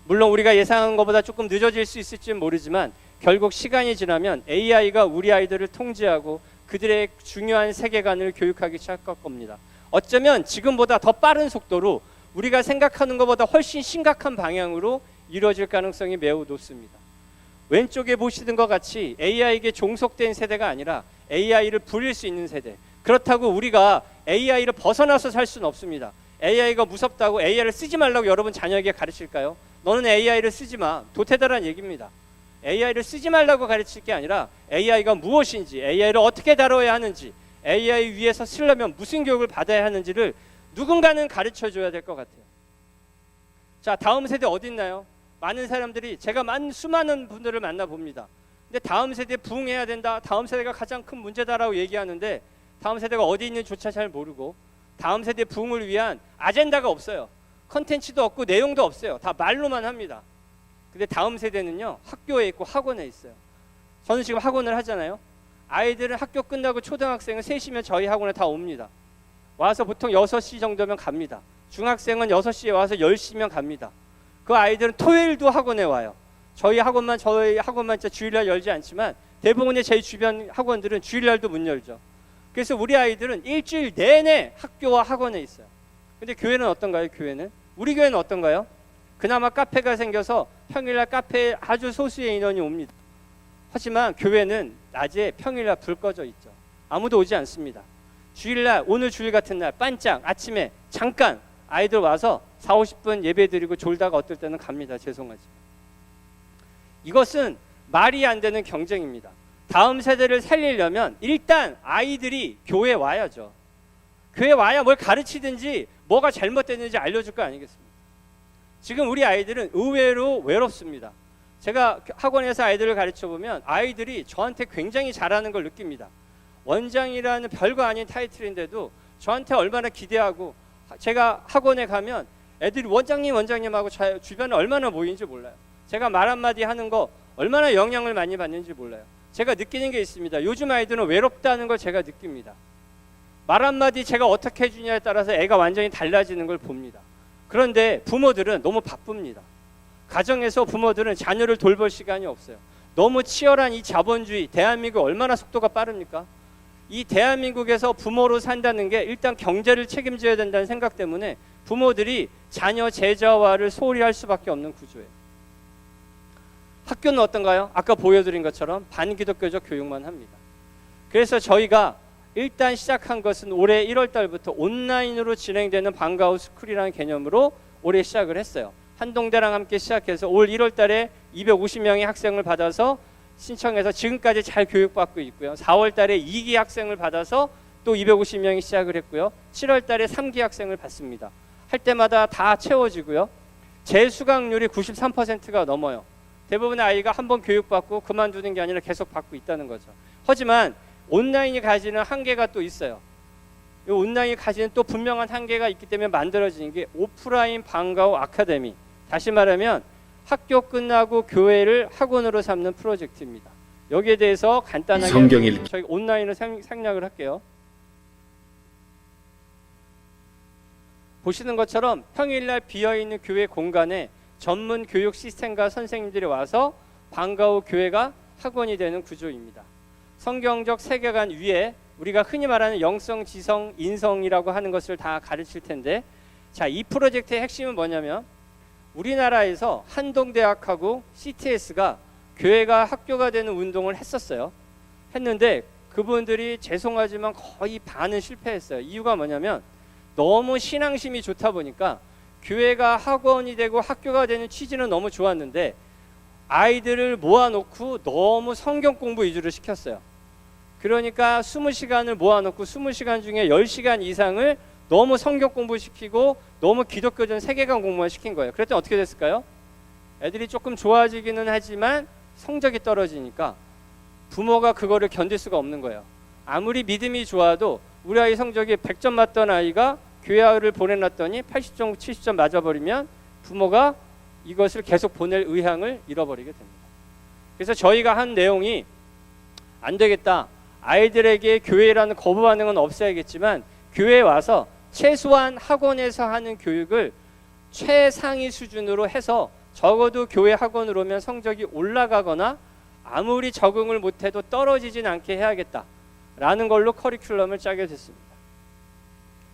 물론 우리가 예상한 것보다 조금 늦어질 수 있을지는 모르지만 결국 시간이 지나면 AI가 우리 아이들을 통제하고 그들의 중요한 세계관을 교육하기 시작할 겁니다. 어쩌면 지금보다 더 빠른 속도로 우리가 생각하는 것보다 훨씬 심각한 방향으로 이루어질 가능성이 매우 높습니다. 왼쪽에 보시는 것 같이 AI에게 종속된 세대가 아니라 AI를 부릴 수 있는 세대. 그렇다고 우리가 AI를 벗어나서 살 수는 없습니다. AI가 무섭다고 AI를 쓰지 말라고 여러분 자녀에게 가르칠까요? 너는 AI를 쓰지 마. 도태다라는 얘기입니다. AI를 쓰지 말라고 가르칠 게 아니라 AI가 무엇인지, AI를 어떻게 다뤄야 하는지, AI 위에서 쓰려면 무슨 교육을 받아야 하는지를 누군가는 가르쳐줘야 될 것 같아요. 자, 다음 세대 어디 있나요? 많은 사람들이, 제가 수많은 분들을 만나봅니다. 근데 다음 세대에 부흥해야 된다, 다음 세대가 가장 큰 문제다라고 얘기하는데 다음 세대가 어디 있는지조차 잘 모르고 다음 세대 부흥을 위한 아젠다가 없어요. 컨텐츠도 없고 내용도 없어요. 다 말로만 합니다. 근데 다음 세대는요, 학교에 있고 학원에 있어요. 저는 지금 학원을 하잖아요. 아이들은 학교 끝나고 초등학생은 3시면 저희 학원에 다 옵니다. 와서 보통 6시 정도면 갑니다. 중학생은 6시에 와서 10시면 갑니다. 그 아이들은 토요일도 학원에 와요. 저희 학원만 진짜 주일날 열지 않지만 대부분의 제 주변 학원들은 주일날도 문 열죠. 그래서 우리 아이들은 일주일 내내 학교와 학원에 있어요. 근데 교회는 어떤가요? 우리 교회는 어떤가요? 그나마 카페가 생겨서 평일날 카페에 아주 소수의 인원이 옵니다. 하지만 교회는 낮에 평일날 불 꺼져 있죠. 아무도 오지 않습니다. 주일날, 오늘 주일 같은 날 반짝 아침에 잠깐 아이들 와서 40-50분 예배 드리고 졸다가 어떨 때는 갑니다. 죄송하지만 이것은 말이 안 되는 경쟁입니다. 다음 세대를 살리려면 일단 아이들이 교회 와야죠. 교회 와야 뭘 가르치든지 뭐가 잘못됐는지 알려줄 거 아니겠습니까? 지금 우리 아이들은 의외로 외롭습니다. 제가 학원에서 아이들을 가르쳐보면 아이들이 저한테 굉장히 잘하는 걸 느낍니다. 원장이라는 별거 아닌 타이틀인데도 저한테 얼마나 기대하고, 제가 학원에 가면 애들이 원장님 하고 주변에 얼마나 모이는지 몰라요. 제가 말 한마디 하는 거 얼마나 영향을 많이 받는지 몰라요. 제가 느끼는 게 있습니다. 요즘 아이들은 외롭다는 걸 제가 느낍니다. 말 한마디 제가 어떻게 해주냐에 따라서 애가 완전히 달라지는 걸 봅니다. 그런데 부모들은 너무 바쁩니다. 가정에서 부모들은 자녀를 돌볼 시간이 없어요. 너무 치열한 이 자본주의, 대한민국 얼마나 속도가 빠릅니까? 이 대한민국에서 부모로 산다는 게 일단 경제를 책임져야 된다는 생각 때문에 부모들이 자녀 제자화를 소홀히 할 수밖에 없는 구조예요. 학교는 어떤가요? 아까 보여드린 것처럼 반기독교적 교육만 합니다. 그래서 저희가 일단 시작한 것은 올해 1월 달부터 온라인으로 진행되는 방과후 스쿨이라는 개념으로 올해 시작을 했어요. 한동대랑 함께 시작해서 올 1월 달에 250명의 학생을 받아서 신청해서 지금까지 잘 교육받고 있고요. 4월 달에 2기 학생을 받아서 또 250명이 시작을 했고요. 7월 달에 3기 학생을 받습니다. 할 때마다 다 채워지고요. 재수강률이 93%가 넘어요. 대부분의 아이가 한번 교육받고 그만두는 게 아니라 계속 받고 있다는 거죠. 하지만 온라인이 가지는 한계가 또 있어요. 이 온라인이 가지는 또 분명한 한계가 있기 때문에 만들어지는 게 오프라인 방과후 아카데미. 다시 말하면 학교 끝나고 교회를 학원으로 삼는 프로젝트입니다. 여기에 대해서 간단하게 저희 온라인으로 생략을 할게요. 보시는 것처럼 평일날 비어있는 교회 공간에 전문 교육 시스템과 선생님들이 와서 방과후 교회가 학원이 되는 구조입니다. 성경적 세계관 위에 우리가 흔히 말하는 영성, 지성, 인성이라고 하는 것을 다 가르칠 텐데, 자, 이 프로젝트의 핵심은 뭐냐면 우리나라에서 한동대학하고 CTS가 교회가 학교가 되는 운동을 했었어요. 했는데 그분들이 죄송하지만 거의 반은 실패했어요. 이유가 뭐냐면 너무 신앙심이 좋다 보니까 교회가 학원이 되고 학교가 되는 취지는 너무 좋았는데 아이들을 모아놓고 너무 성경 공부 위주로 시켰어요. 그러니까 20시간을 모아놓고 20시간 중에 10시간 이상을 너무 성경 공부시키고 너무 기독교적인 세계관 공부만 시킨 거예요. 그랬더니 어떻게 됐을까요? 애들이 조금 좋아지기는 하지만 성적이 떨어지니까 부모가 그거를 견딜 수가 없는 거예요. 아무리 믿음이 좋아도 우리 아이 성적이 100점 맞던 아이가 교회를 보내놨더니 80점, 70점 맞아버리면 부모가 이것을 계속 보낼 의향을 잃어버리게 됩니다. 그래서 저희가 한 내용이 안 되겠다. 아이들에게 교회라는 거부 반응은 없어야겠지만 교회에 와서 최소한 학원에서 하는 교육을 최상위 수준으로 해서 적어도 교회 학원으로 오면 성적이 올라가거나 아무리 적응을 못해도 떨어지진 않게 해야겠다라는 걸로 커리큘럼을 짜게 됐습니다.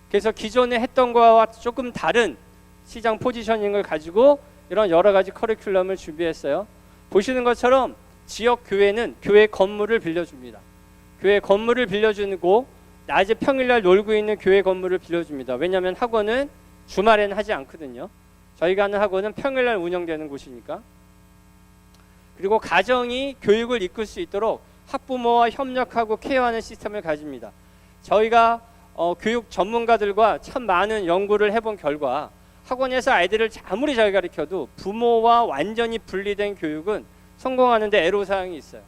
그래서 기존에 했던 거와 조금 다른 시장 포지셔닝을 가지고 이런 여러 가지 커리큘럼을 준비했어요. 보시는 것처럼 지역 교회는 교회 건물을 빌려줍니다. 교회 건물을 빌려주고 낮에 평일날 놀고 있는 교회 건물을 빌려줍니다. 왜냐하면 학원은 주말에는 하지 않거든요. 저희가 하는 학원은 평일날 운영되는 곳이니까. 그리고 가정이 교육을 이끌 수 있도록 학부모와 협력하고 케어하는 시스템을 가집니다. 저희가 교육 전문가들과 참 많은 연구를 해본 결과 학원에서 아이들을 아무리 잘 가르쳐도 부모와 완전히 분리된 교육은 성공하는데 애로사항이 있어요.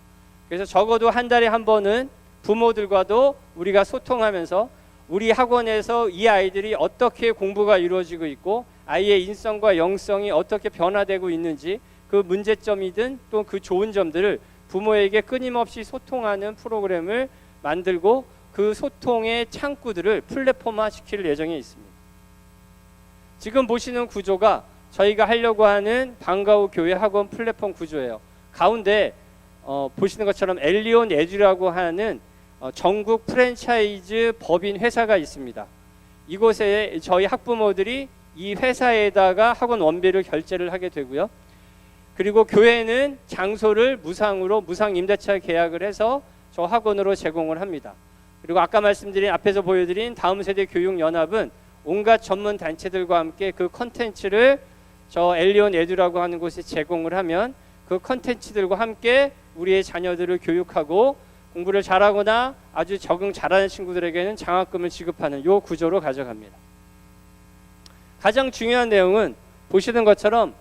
그래서 적어도 한 달에 한 번은 부모들과도 우리가 소통하면서 우리 학원에서 이 아이들이 어떻게 공부가 이루어지고 있고 아이의 인성과 영성이 어떻게 변화되고 있는지 그 문제점이든 또 그 좋은 점들을 부모에게 끊임없이 소통하는 프로그램을 만들고 그 소통의 창구들을 플랫폼화 시킬 예정에 있습니다. 지금 보시는 구조가 저희가 하려고 하는 방과후 교회 학원 플랫폼 구조예요. 가운데 보시는 것처럼 엘리온 에듀라고 하는 전국 프랜차이즈 법인 회사가 있습니다. 이곳에 저희 학부모들이 이 회사에다가 학원 원비를 결제를 하게 되고요. 그리고 교회는 장소를 무상으로 무상 임대차 계약을 해서 저 학원으로 제공을 합니다. 그리고 아까 말씀드린 앞에서 보여드린 다음 세대 교육 연합은 온갖 전문 단체들과 함께 그 컨텐츠를 저 엘리온 에듀라고 하는 곳에 제공을 하면 그 컨텐츠들과 함께 우리의 자녀들을 교육하고 공부를 잘하거나 아주 적응 잘하는 친구들에게는 장학금을 지급하는 요 구조로 가져갑니다. 가장 중요한 내용은 보시는 것처럼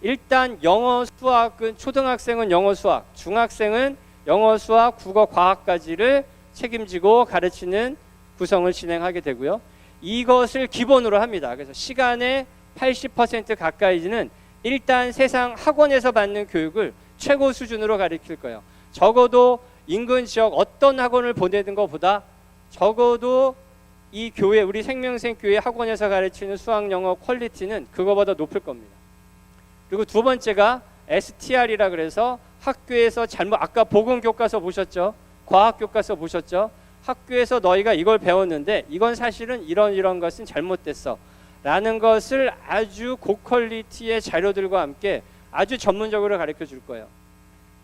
일단 영어 수학은 초등학생은 영어 수학, 중학생은 영어 수학, 국어 과학까지를 책임지고 가르치는 구성을 진행하게 되고요. 이것을 기본으로 합니다. 그래서 시간의 80% 가까이는 일단 세상 학원에서 받는 교육을 최고 수준으로 가르칠 거예요. 적어도 인근 지역 어떤 학원을 보내는 것보다 적어도 이 교회, 우리 생명생 교회 학원에서 가르치는 수학 영어 퀄리티는 그거보다 높을 겁니다. 그리고 두 번째가 STR이라 그래서 학교에서 아까 보건교과서 보셨죠? 과학교과서 보셨죠? 학교에서 너희가 이걸 배웠는데 이건 사실은 이런 것은 잘못됐어 라는 것을 아주 고퀄리티의 자료들과 함께 아주 전문적으로 가르쳐 줄 거예요.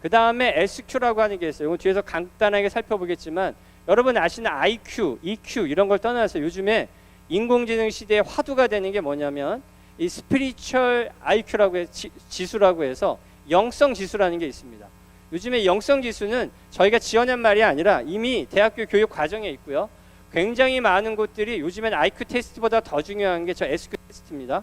그 다음에 SQ라고 하는 게 있어요. 이거 뒤에서 간단하게 살펴보겠지만 여러분 아시는 IQ, EQ 이런 걸 떠나서 요즘에 인공지능 시대의 화두가 되는 게 뭐냐면 이 스피리추얼 IQ라고 지수라고 해서 영성 지수라는 게 있습니다. 요즘에 영성 지수는 저희가 지어낸 말이 아니라 이미 대학교 교육 과정에 있고요. 굉장히 많은 곳들이 요즘엔 IQ 테스트보다 더 중요한 게 저 SQ 테스트입니다.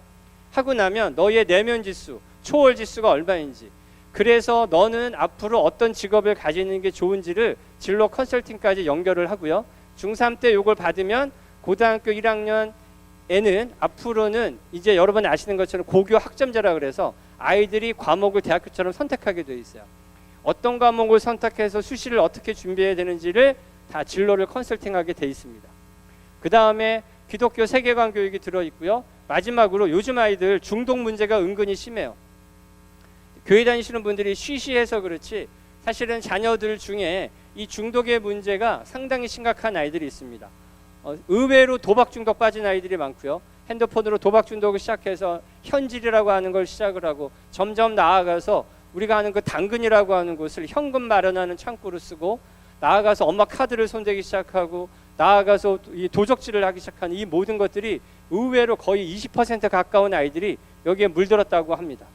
하고 나면 너의 내면 지수, 초월 지수가 얼마인지, 그래서 너는 앞으로 어떤 직업을 가지는 게 좋은지를 진로 컨설팅까지 연결을 하고요. 중3 때 이걸 받으면 고등학교 1학년에는 앞으로는 이제 여러분 아시는 것처럼 고교 학점제라 그래서 아이들이 과목을 대학교처럼 선택하게 돼 있어요. 어떤 과목을 선택해서 수시를 어떻게 준비해야 되는지를 다 진로를 컨설팅하게 돼 있습니다. 그 다음에 기독교 세계관 교육이 들어있고요. 마지막으로 요즘 아이들 중독 문제가 은근히 심해요. 교회 다니시는 분들이 쉬쉬해서 그렇지 사실은 자녀들 중에 이 중독의 문제가 상당히 심각한 아이들이 있습니다. 의외로 도박 중독 빠진 아이들이 많고요. 핸드폰으로 도박 중독을 시작해서 현질이라고 하는 걸 시작을 하고 점점 나아가서 우리가 아는 그 당근이라고 하는 곳을 현금 마련하는 창구로 쓰고 나아가서 엄마 카드를 손대기 시작하고 나아가서 이 도적질을 하기 시작하는 이 모든 것들이 의외로 거의 20% 가까운 아이들이 여기에 물들었다고 합니다.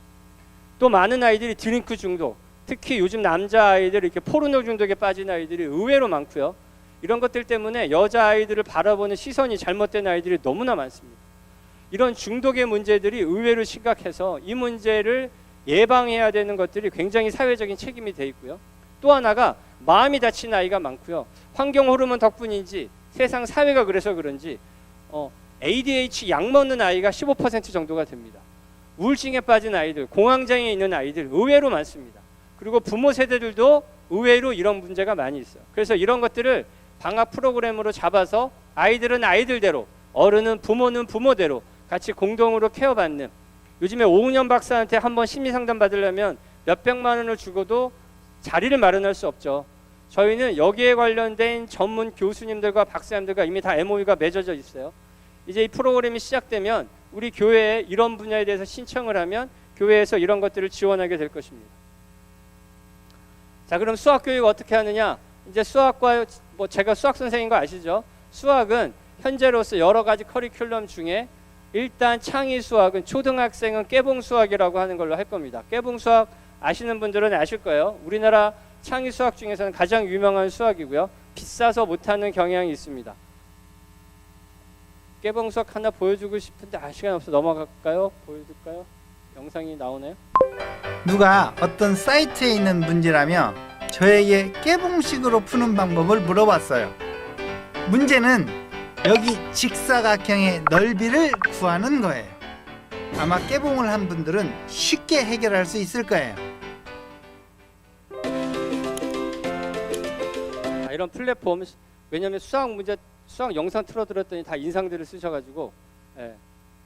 또 많은 아이들이 드링크 중독, 특히 요즘 남자아이들 이렇게 포르노 중독에 빠진 아이들이 의외로 많고요. 이런 것들 때문에 여자아이들을 바라보는 시선이 잘못된 아이들이 너무나 많습니다. 이런 중독의 문제들이 의외로 심각해서 이 문제를 예방해야 되는 것들이 굉장히 사회적인 책임이 돼 있고요. 또 하나가 마음이 다친 아이가 많고요. 환경 호르몬 덕분인지 세상 사회가 그래서 그런지 ADH 약 먹는 아이가 15% 정도가 됩니다. 우울증에 빠진 아이들, 공황장애 있는 아이들 의외로 많습니다. 그리고 부모 세대들도 의외로 이런 문제가 많이 있어요. 그래서 이런 것들을 방학 프로그램으로 잡아서 아이들은 아이들대로, 어른은 부모는 부모대로 같이 공동으로 케어받는, 요즘에 오은영 박사한테 한번 심리상담 받으려면 몇백만 원을 주고도 자리를 마련할 수 없죠. 저희는 여기에 관련된 전문 교수님들과 박사님들과 이미 다 MOU가 맺어져 있어요. 이제 이 프로그램이 시작되면 우리 교회에 이런 분야에 대해서 신청을 하면 교회에서 이런 것들을 지원하게 될 것입니다. 자, 그럼 수학 교육 어떻게 하느냐? 이제 수학과 제가 수학 선생인 거 아시죠? 수학은 현재로서 여러 가지 커리큘럼 중에 일단 창의 수학은 초등학생은 깨봉 수학이라고 하는 걸로 할 겁니다. 깨봉 수학 아시는 분들은 아실 거예요. 우리나라 창의 수학 중에서는 가장 유명한 수학이고요. 비싸서 못하는 경향이 있습니다. 깨봉 수학 하나 보여주고 싶은데 시간 없어 넘어갈까요? 보여줄까요? 영상이 나오나요? 누가 어떤 사이트에 있는 문제라며 저에게 깨봉식으로 푸는 방법을 물어봤어요. 문제는 여기 직사각형의 넓이를 구하는 거예요. 아마 깨봉을 한 분들은 쉽게 해결할 수 있을 거예요. 이런 플랫폼, 왜냐하면 수학 문제, 수학 영상 틀어드렸더니 다 인상들을 쓰셔가지고, 예.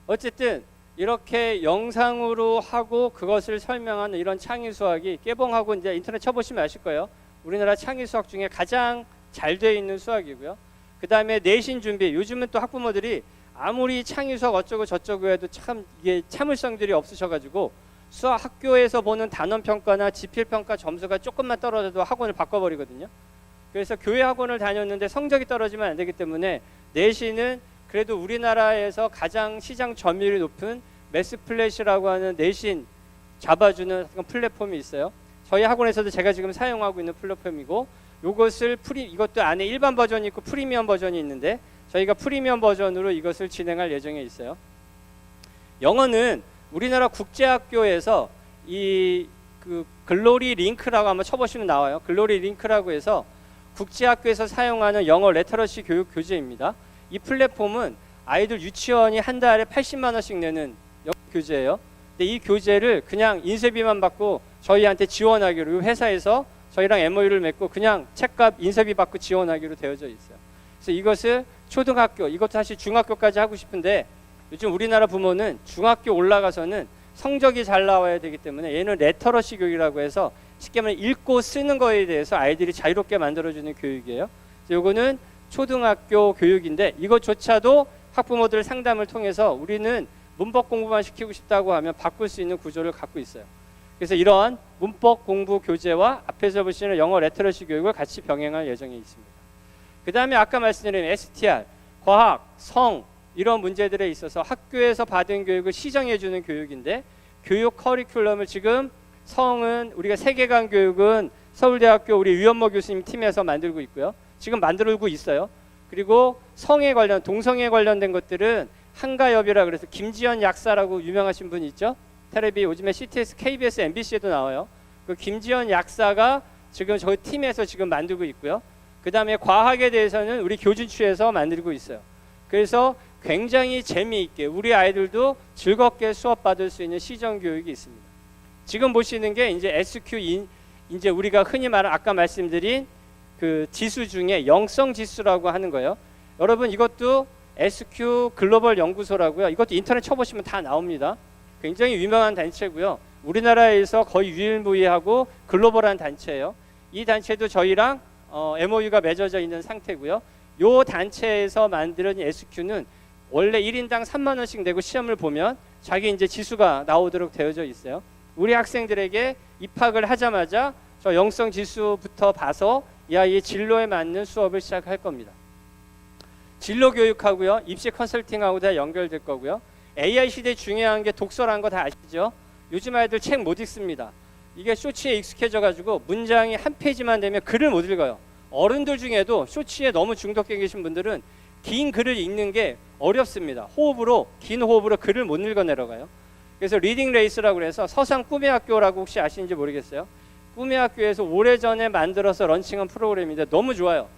어쨌든 이렇게 영상으로 하고 그것을 설명하는 이런 창의 수학이 깨봉하고 이제 인터넷 쳐보시면 아실 거예요. 우리나라 창의 수학 중에 가장 잘 돼 있는 수학이고요. 그 다음에 내신 준비. 요즘은 또 학부모들이 아무리 창의 수학 어쩌고 저쩌고 해도 참 이게 참을성들이 없으셔가지고 수학 학교에서 보는 단원 평가나 지필 평가 점수가 조금만 떨어져도 학원을 바꿔버리거든요. 그래서 교회 학원을 다녔는데 성적이 떨어지면 안 되기 때문에 내신은 그래도 우리나라에서 가장 시장 점유율이 높은 매스플래시라고 하는 내신 잡아주는 플랫폼이 있어요. 저희 학원에서도 제가 지금 사용하고 있는 플랫폼이고, 이것을 이것도 안에 일반 버전이 있고 프리미엄 버전이 있는데 저희가 프리미엄 버전으로 이것을 진행할 예정에 있어요. 영어는 우리나라 국제학교에서 그 글로리 링크라고 한번 쳐보시면 나와요. 글로리 링크라고 해서 국제학교에서 사용하는 영어 레터러시 교육 교재입니다. 이 플랫폼은 아이들 유치원이 한 달에 80만 원씩 내는 영어 교재예요. 근데 이 교재를 그냥 인쇄비만 받고 저희한테 지원하기로, 이 회사에서 저희랑 MOU를 맺고 그냥 책값 인쇄비 받고 지원하기로 되어져 있어요. 그래서 이것을 초등학교, 이것도 사실 중학교까지 하고 싶은데 요즘 우리나라 부모는 중학교 올라가서는 성적이 잘 나와야 되기 때문에 얘는 레터러시 교육이라고 해서 쉽게 말해 읽고 쓰는 거에 대해서 아이들이 자유롭게 만들어주는 교육이에요. 이거는 초등학교 교육인데 이것조차도 학부모들 상담을 통해서 우리는 문법 공부만 시키고 싶다고 하면 바꿀 수 있는 구조를 갖고 있어요. 그래서 이런 문법 공부 교재와 앞에서 보시는 영어 레터러시 교육을 같이 병행할 예정에 있습니다. 그 다음에 아까 말씀드린 STR, 과학, 성 이런 문제들에 있어서 학교에서 받은 교육을 시정해주는 교육인데 교육 커리큘럼을 지금 성은 우리가 세계관 교육은 서울대학교 우리 유현모 교수님 팀에서 만들고 있고요. 지금 만들고 있어요. 그리고 성에 관련, 동성에 관련된 것들은 한가엽이라 그래서 김지연 약사라고 유명하신 분이 있죠. 텔레비 요즘에 CTS, KBS, MBC에도 나와요. 그 김지연 약사가 지금 저희 팀에서 지금 만들고 있고요. 그 다음에 과학에 대해서는 우리 교준추에서 만들고 있어요. 그래서 굉장히 재미있게 우리 아이들도 즐겁게 수업 받을 수 있는 시정 교육이 있습니다. 지금 보시는 게 이제 SQ 이제 우리가 흔히 말하는 아까 말씀드린 그 지수 중에 영성 지수라고 하는 거예요. 여러분 이것도 SQ 글로벌 연구소라고요. 이것도 인터넷 쳐보시면 다 나옵니다. 굉장히 유명한 단체고요. 우리나라에서 거의 유일무이하고 글로벌한 단체예요. 이 단체도 저희랑 MOU가 맺어져 있는 상태고요. 이 단체에서 만드는 SQ는 원래 1인당 3만 원씩 내고 시험을 보면 자기 이제 지수가 나오도록 되어져 있어요. 우리 학생들에게 입학을 하자마자 저 영성 지수부터 봐서 이 아이의 진로에 맞는 수업을 시작할 겁니다. 진로 교육하고요, 입시 컨설팅하고 다 연결될 거고요. AI 시대에 중요한 게 독서라는 거 다 아시죠? 요즘 아이들 책 못 읽습니다. 이게 쇼츠에 익숙해져 가지고 문장이 한 페이지만 되면 글을 못 읽어요. 어른들 중에도 쇼츠에 너무 중독돼 계신 분들은 긴 글을 읽는 게 어렵습니다. 긴 호흡으로 글을 못 읽어 내려가요. 그래서 리딩 레이스라고 해서 서상 꿈의 학교라고 혹시 아시는지 모르겠어요. 꿈의 학교에서 오래전에 만들어서 런칭한 프로그램인데 너무 좋아요.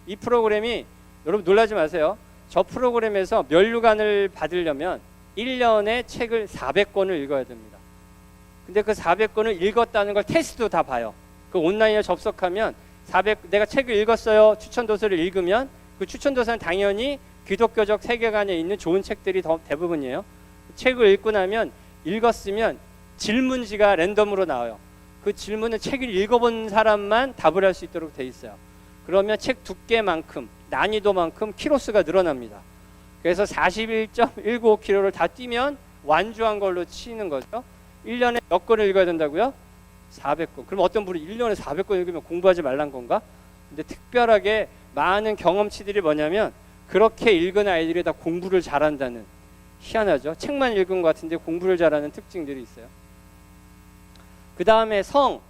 이 프로그램이 여러분 놀라지 마세요. 저 프로그램에서 면류관을 받으려면 1년에 책을 400권을 읽어야 됩니다. 근데 그 400권을 읽었다는 걸 테스트도 다 봐요. 그 온라인에 접속하면 내가 책을 읽었어요. 추천도서를 읽으면 그 추천도서는 당연히 기독교적 세계관에 있는 좋은 책들이 대부분이에요. 책을 읽고 나면 읽었으면 질문지가 랜덤으로 나와요. 그 질문은 책을 읽어본 사람만 답을 할 수 있도록 돼 있어요. 그러면 책 두께만큼 난이도만큼 키로수가 늘어납니다. 그래서 41.195km를 다 뛰면 완주한 걸로 치는 거죠. 1년에 몇 권을 읽어야 된다고요? 400권. 그럼 어떤 분이 1년에 400권 읽으면 공부하지 말란 건가? 근데 특별하게 많은 경험치들이 뭐냐면 그렇게 읽은 아이들이 다 공부를 잘한다는, 희한하죠. 책만 읽은 것 같은데 공부를 잘하는 특징들이 있어요. 그 다음에 성,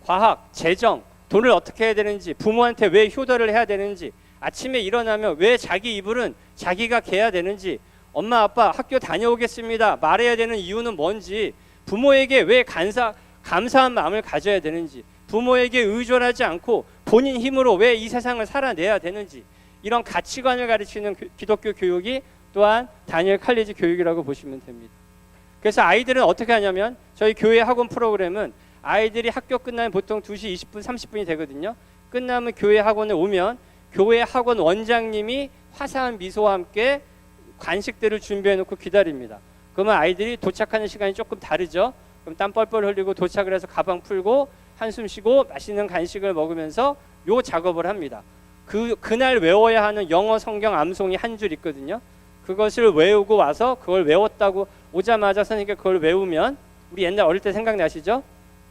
과학, 재정, 돈을 어떻게 해야 되는지, 부모한테 왜 효도를 해야 되는지, 아침에 일어나면 왜 자기 이불은 자기가 개야 되는지, 엄마 아빠 학교 다녀오겠습니다 말해야 되는 이유는 뭔지, 부모에게 왜 감사한 마음을 가져야 되는지, 부모에게 의존하지 않고 본인 힘으로 왜 이 세상을 살아내야 되는지, 이런 가치관을 가르치는 기독교 교육이 또한 다니엘 칼리지 교육이라고 보시면 됩니다. 그래서 아이들은 어떻게 하냐면 저희 교회 학원 프로그램은 아이들이 학교 끝나면 보통 2시 20분 30분이 되거든요. 끝나면 교회 학원에 오면 교회 학원 원장님이 화사한 미소와 함께 간식들을 준비해 놓고 기다립니다. 그러면 아이들이 도착하는 시간이 조금 다르죠. 그럼 땀 뻘뻘 흘리고 도착을 해서 가방 풀고 한숨 쉬고 맛있는 간식을 먹으면서 요 작업을 합니다. 그날 외워야 하는 영어 성경 암송이 한 줄 있거든요. 그것을 외우고 와서 그걸 외웠다고 오자마자 선생님께 그걸 외우면 우리 옛날 어릴 때 생각나시죠?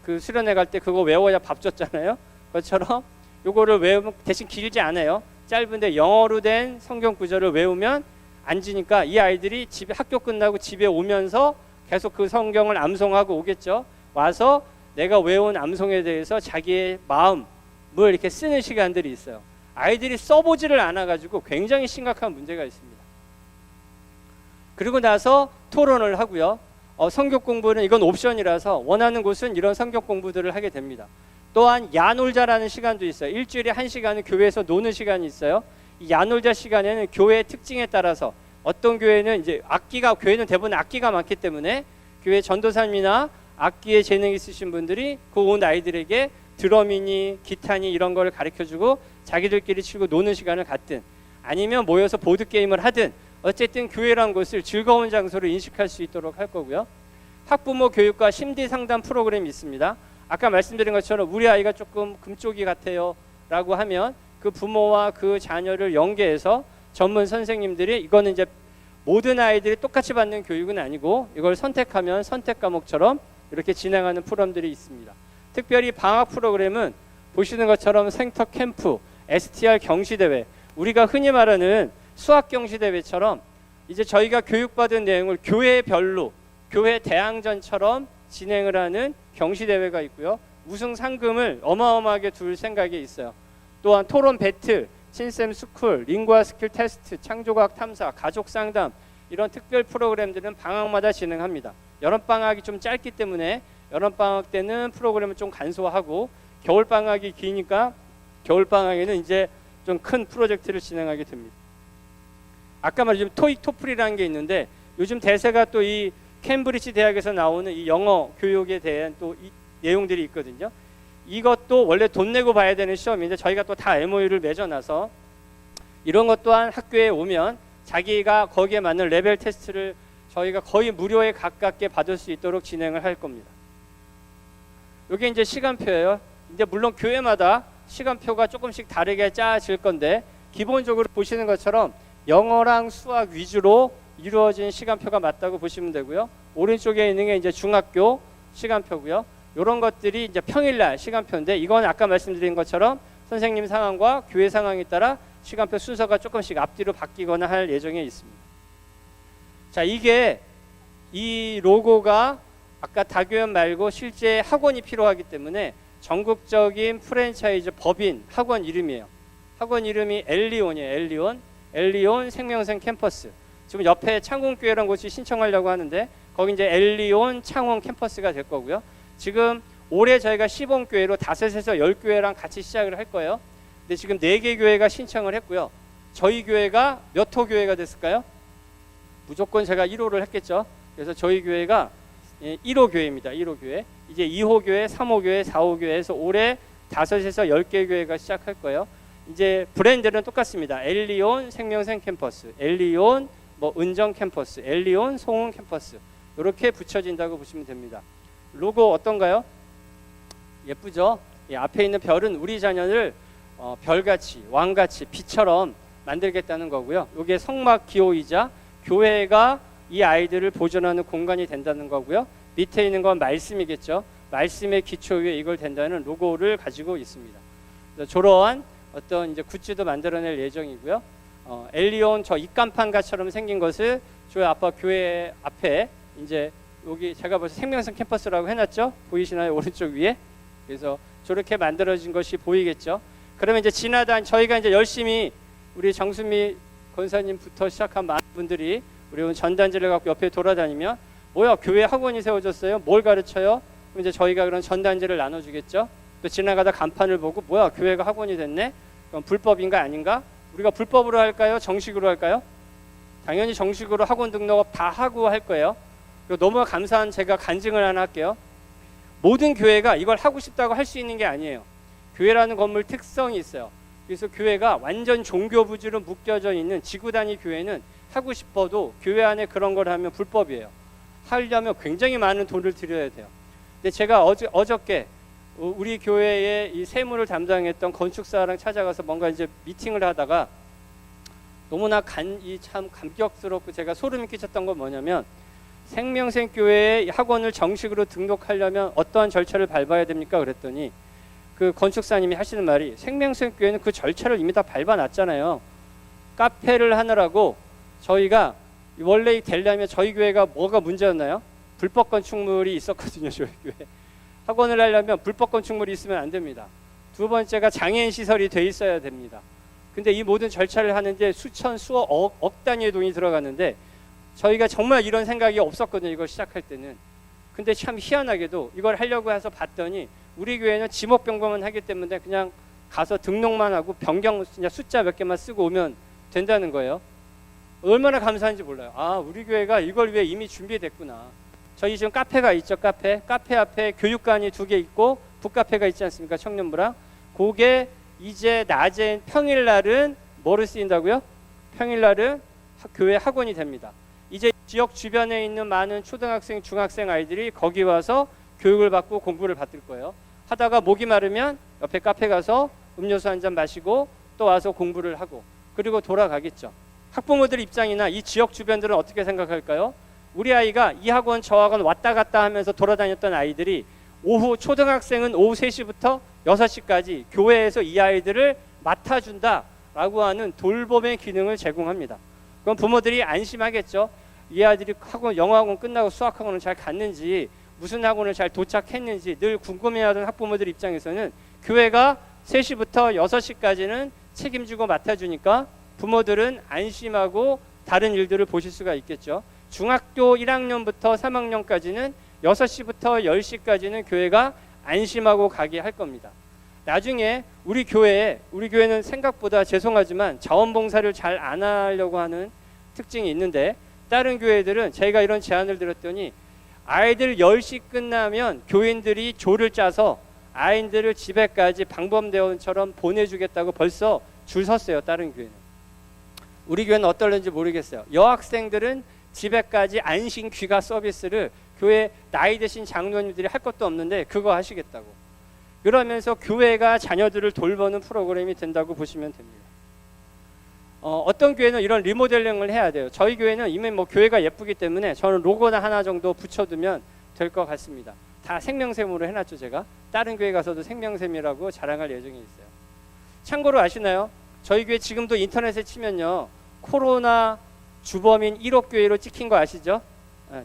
그 수련회 갈 때 그거 외워야 밥 줬잖아요. 그것처럼 요거를 외우면 대신 길지 않아요. 짧은데 영어로 된 성경 구절을 외우면 앉으니까 이 아이들이 집에 학교 끝나고 집에 오면서 계속 그 성경을 암송하고 오겠죠. 와서 내가 외운 암송에 대해서 자기의 마음을 이렇게 쓰는 시간들이 있어요. 아이들이 써보지를 않아가지고 굉장히 심각한 문제가 있습니다. 그리고 나서 토론을 하고요. 성경 공부는 이건 옵션이라서 원하는 곳은 이런 성경 공부들을 하게 됩니다. 또한 야놀자라는 시간도 있어요. 일주일에 1시간은 교회에서 노는 시간이 있어요. 이 야놀자 시간에는 교회의 특징에 따라서 어떤 교회는 이제 교회는 대부분 악기가 많기 때문에 교회 전도사님이나 악기에 재능 있으신 분들이 그 온 아이들에게 드럼이니 기타니 이런 걸 가르쳐주고 자기들끼리 치고 노는 시간을 갖든 아니면 모여서 보드게임을 하든 어쨌든 교회란 곳을 즐거운 장소로 인식할 수 있도록 할 거고요. 학부모 교육과 심리 상담 프로그램이 있습니다. 아까 말씀드린 것처럼 우리 아이가 조금 금쪽이 같아요 라고 하면 그 부모와 그 자녀를 연계해서 전문 선생님들이 이거는 이제 모든 아이들이 똑같이 받는 교육은 아니고 이걸 선택하면 선택 과목처럼 이렇게 진행하는 프로그램들이 있습니다. 특별히 방학 프로그램은 보시는 것처럼 생터 캠프, STR 경시대회, 우리가 흔히 말하는 수학 경시대회처럼 이제 저희가 교육받은 내용을 교회별로 교회 대항전처럼 진행을 하는 경시대회가 있고요. 우승 상금을 어마어마하게 둘 생각이 있어요. 또한 토론 배틀, 신쌤 스쿨, 링구아 스킬 테스트, 창조과학 탐사, 가족 상담 이런 특별 프로그램들은 방학마다 진행합니다. 여름방학이 좀 짧기 때문에 여름방학 때는 프로그램을 좀 간소화하고 겨울방학이 기니까 겨울방학에는 이제 좀 큰 프로젝트를 진행하게 됩니다. 아까 말했지만 토익 토플이라는 게 있는데 요즘 대세가 또 이 캠브리지 대학에서 나오는 이 영어 교육에 대한 또 이 내용들이 있거든요. 이것도 원래 돈 내고 봐야 되는 시험인데 저희가 또 다 MOU를 맺어놔서 이런 것 또한 학교에 오면 자기가 거기에 맞는 레벨 테스트를 저희가 거의 무료에 가깝게 받을 수 있도록 진행을 할 겁니다. 이게 이제 시간표예요. 이제 물론 교회마다 시간표가 조금씩 다르게 짜질 건데 기본적으로 보시는 것처럼 영어랑 수학 위주로 이루어진 시간표가 맞다고 보시면 되고요. 오른쪽에 있는 게 이제 중학교 시간표고요. 이런 것들이 이제 평일날 시간표인데 이건 아까 말씀드린 것처럼 선생님 상황과 교회 상황에 따라 시간표 순서가 조금씩 앞뒤로 바뀌거나 할 예정에 있습니다. 자, 이 로고가 아까 다교연 말고 실제 학원이 필요하기 때문에 전국적인 프랜차이즈 법인 학원 이름이에요. 학원 이름이 엘리온이에요. 엘리온 생명생 캠퍼스. 지금 옆에 창원교회라는 곳이 신청하려고 하는데 거기 이제 엘리온 창원 캠퍼스가 될 거고요. 지금 올해 저희가 시범교회로 5에서 10교회랑 같이 시작을 할 거예요. 근데 지금 4개 교회가 신청을 했고요. 저희 교회가 몇 호 교회가 됐을까요? 무조건 제가 1호를 했겠죠. 그래서 저희 교회가 1호 교회입니다. 1호 교회. 이제 2호 교회, 3호 교회, 4호 교회에서 올해 5에서 10개 교회가 시작할 거예요. 이제 브랜드는 똑같습니다. 엘리온 생명생 캠퍼스, 엘리온 은정 캠퍼스, 엘리온 송은 캠퍼스 이렇게 붙여진다고 보시면 됩니다. 로고 어떤가요? 예쁘죠? 앞에 있는 별은 우리 자녀를 별같이, 왕같이, 빛처럼 만들겠다는 거고요. 이게 성막 기호이자 교회가 이 아이들을 보존하는 공간이 된다는 거고요. 밑에 있는 건 말씀이겠죠. 말씀의 기초 위에 이걸 된다는 로고를 가지고 있습니다. 저러한 어떤 이제 굿즈도 만들어낼 예정이고요. 엘리온 저 입간판가처럼 생긴 것을 저희 아빠 교회 앞에 이제 여기 제가 벌써 생명성 캠퍼스라고 해놨죠. 보이시나요? 오른쪽 위에. 그래서 저렇게 만들어진 것이 보이겠죠. 그러면 이제 저희가 이제 열심히 우리 정수미 권사님부터 시작한 많은 분들이 우리 오늘 전단지를 갖고 옆에 돌아다니면 뭐야 교회 학원이 세워졌어요? 뭘 가르쳐요? 그럼 이제 저희가 그런 전단지를 나눠주겠죠. 또 지나가다 간판을 보고 뭐야 교회가 학원이 됐네? 그럼 불법인가 아닌가? 우리가 불법으로 할까요? 정식으로 할까요? 당연히 정식으로 학원 등록 다 하고 할 거예요. 그리고 너무 감사한 제가 간증을 하나 할게요. 모든 교회가 이걸 하고 싶다고 할 수 있는 게 아니에요. 교회라는 건물 특성이 있어요. 그래서 교회가 완전 종교 부지로 묶여져 있는 지구 단위 교회는 하고 싶어도 교회 안에 그런 걸 하면 불법이에요. 하려면 굉장히 많은 돈을 들여야 돼요. 근데 제가 어저께 우리 교회의 이 세무를 담당했던 건축사랑 찾아가서 뭔가 이제 미팅을 하다가 너무나 참 감격스럽고 제가 소름이 끼쳤던 건 뭐냐면, 생명생교회의 학원을 정식으로 등록하려면 어떠한 절차를 밟아야 됩니까? 그랬더니 그 건축사님이 하시는 말이, 생명생교회는 그 절차를 이미 다 밟아놨잖아요. 카페를 하느라고 저희가 원래 되려면 저희 교회가 뭐가 문제였나요? 불법 건축물이 있었거든요. 저희 교회 학원을 하려면 불법 건축물이 있으면 안 됩니다. 두 번째가 장애인 시설이 돼 있어야 됩니다. 근데 이 모든 절차를 하는데 수천 수억 억 단위의 돈이 들어가는데 저희가 정말 이런 생각이 없었거든요. 이걸 시작할 때는. 근데 참 희한하게도 이걸 하려고 해서 봤더니 우리 교회는 지목 변경만 하기 때문에 그냥 가서 등록만 하고 변경 그냥 숫자 몇 개만 쓰고 오면 된다는 거예요. 얼마나 감사한지 몰라요. 아, 우리 교회가 이걸 위해 이미 준비됐구나. 저희 지금 카페가 있죠. 카페 앞에 교육관이 2개 있고 북카페가 있지 않습니까? 청년부랑. 그게 이제 낮에 평일날은 뭐를 쓰인다고요? 평일날은 교회 학원이 됩니다. 이제 지역 주변에 있는 많은 초등학생, 중학생 아이들이 거기 와서 교육을 받고 공부를 받을 거예요. 하다가 목이 마르면 옆에 카페 가서 음료수 한 잔 마시고 또 와서 공부를 하고 그리고 돌아가겠죠. 학부모들 입장이나 이 지역 주변들은 어떻게 생각할까요? 우리 아이가 이 학원 저 학원 왔다 갔다 하면서 돌아다녔던 아이들이 오후, 초등학생은 오후 3시부터 6시까지 교회에서 이 아이들을 맡아준다라고 하는 돌봄의 기능을 제공합니다. 그럼 부모들이 안심하겠죠. 이 아이들이 학원, 영어학원 끝나고 수학학원을 잘 갔는지 무슨 학원을 잘 도착했는지 늘 궁금해하던 학부모들 입장에서는 교회가 3시부터 6시까지는 책임지고 맡아주니까 부모들은 안심하고 다른 일들을 보실 수가 있겠죠. 중학교 1학년부터 3학년까지는 6시부터 10시까지는 교회가 안심하고 가게 할 겁니다. 나중에 우리 교회는 생각보다 죄송하지만 자원봉사를 잘 안 하려고 하는 특징이 있는데, 다른 교회들은 저희가 이런 제안을 드렸더니 아이들 10시 끝나면 교인들이 조를 짜서 아이들을 집에까지 방범대원처럼 보내주겠다고 벌써 줄 섰어요. 다른 교회는. 우리 교회는 어떨는지 모르겠어요. 여학생들은 집에까지 안심 귀가 서비스를 교회 나이 드신 장로님들이 할 것도 없는데 그거 하시겠다고. 그러면서 교회가 자녀들을 돌보는 프로그램이 된다고 보시면 됩니다. 어떤 교회는 이런 리모델링을 해야 돼요. 저희 교회는 이미 뭐 교회가 예쁘기 때문에 저는 로고나 하나 정도 붙여두면 될 것 같습니다. 다 생명샘으로 해놨죠. 제가 다른 교회 가서도 생명샘이라고 자랑할 예정이 있어요. 참고로 아시나요? 저희 교회 지금도 인터넷에 치면요, 코로나 주범인 1호 교회로 찍힌 거 아시죠?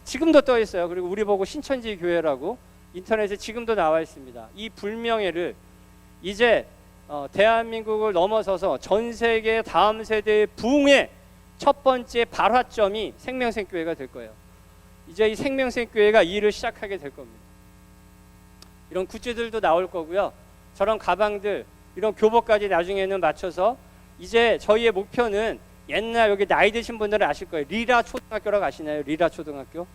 지금도 떠 있어요. 그리고 우리 보고 신천지 교회라고 인터넷에 지금도 나와 있습니다. 이 불명예를 이제 대한민국을 넘어서서 전 세계 다음 세대의 부흥의 첫 번째 발화점이 생명생교회가 될 거예요. 이제 이 생명생교회가 이 일을 시작하게 될 겁니다. 이런 굿즈들도 나올 거고요. 저런 가방들, 이런 교복까지 나중에는 맞춰서 이제 저희의 목표는 옛날 여기 나이 드신 분들은 아실 거예요. 리라 초등학교라고 아시나요? 리라 초등학교?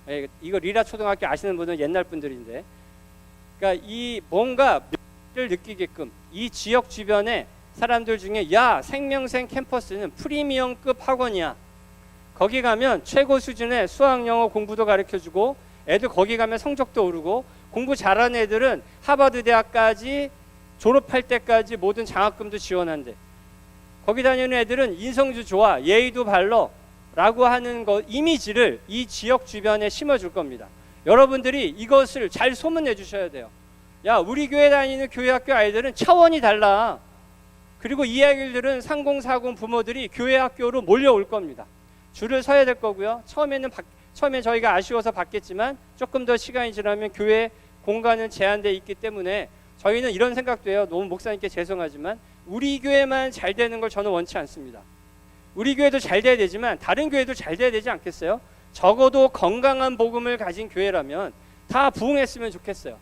네, 이거 리라 초등학교 아시는 분은 옛날 분들인데, 그러니까 이 뭔가 를 느끼게끔 이 지역 주변에 사람들 중에 야, 생명생 캠퍼스는 프리미엄급 학원이야. 거기 가면 최고 수준의 수학, 영어 공부도 가르쳐주고 애들 거기 가면 성적도 오르고 공부 잘하는 애들은 하버드 대학까지 졸업할 때까지 모든 장학금도 지원한대. 거기 다니는 애들은 인성도 좋아, 예의도 발러 라고 하는 거 이미지를 이 지역 주변에 심어줄 겁니다. 여러분들이 이것을 잘 소문내 주셔야 돼요. 야, 우리 교회 다니는 교회학교 아이들은 차원이 달라. 그리고 이 아이들은 3040 부모들이 교회 학교로 몰려올 겁니다. 줄을 서야 될 거고요. 처음에 저희가 아쉬워서 받겠지만 조금 더 시간이 지나면 교회 공간은 제한되어 있기 때문에 저희는 이런 생각도 해요. 너무 목사님께 죄송하지만 우리 교회만 잘 되는 걸 저는 원치 않습니다. 우리 교회도 잘 돼야 되지만 다른 교회도 잘 돼야 되지 않겠어요? 적어도 건강한 복음을 가진 교회라면 다 부흥했으면 좋겠어요.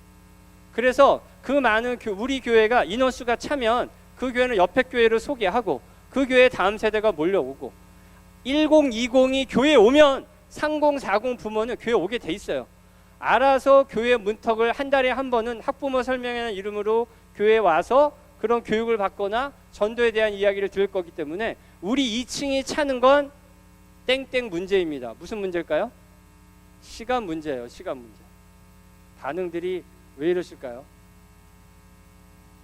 그래서 그 많은 우리 교회가 인원수가 차면 그 교회는 옆에 교회를 소개하고 그 교회 다음 세대가 몰려오고 1020이 교회에 오면 3040 부모는 교회 오게 돼 있어요. 알아서 교회 문턱을 한 달에 한 번은 학부모 설명회라는 이름으로 교회에 와서 그런 교육을 받거나 전도에 대한 이야기를 들을 거기 때문에 우리 2층이 차는 건 땡땡 문제입니다. 무슨 문제일까요? 시간 문제예요. 시간 문제. 반응들이 왜 이러실까요?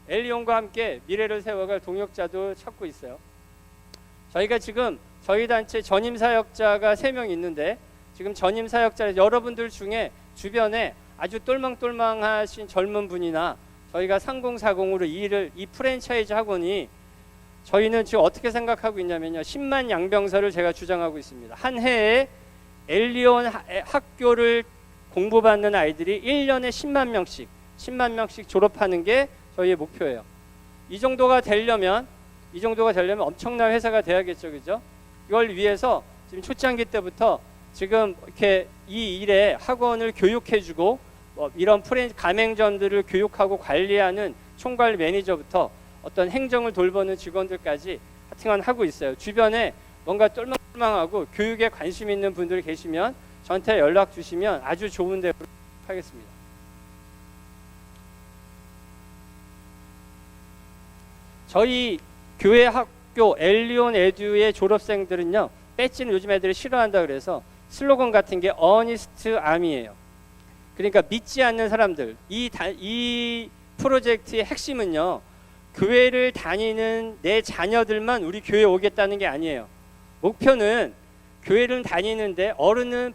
엘리온과 함께 미래를 세워갈 동역자도 찾고 있어요. 저희가 지금 저희 단체 전임 사역자가 3명 있는데 지금 전임 사역자 여러분들 중에 주변에 아주 똘망똘망하신 젊은 분이나 저희가 3040으로 이 프랜차이즈 학원이 저희는 지금 어떻게 생각하고 있냐면요. 10만 양병사를 제가 주장하고 있습니다. 한 해에 엘리온 학교를 공부받는 아이들이 1년에 10만 명씩 졸업하는 게 저희의 목표예요. 이 정도가 되려면 엄청난 회사가 돼야겠죠. 그죠? 이걸 위해서 지금 초창기 때부터 지금 이렇게 이 일에 학원을 교육해주고 이런 가맹점들을 교육하고 관리하는 총괄 매니저부터 어떤 행정을 돌보는 직원들까지 하여튼 하고 있어요. 주변에 뭔가 똘망똘망하고 교육에 관심 있는 분들이 계시면 저한테 연락 주시면 아주 좋은 데로 하겠습니다. 저희 교회 학교 엘리온 에듀의 졸업생들은요, 배지는 요즘 애들이 싫어한다 그래서 슬로건 같은 게 어니스트 암이에요. 그러니까 믿지 않는 사람들. 이 프로젝트의 핵심은요, 교회를 다니는 내 자녀들만 우리 교회에 오겠다는 게 아니에요. 목표는 교회를 다니는데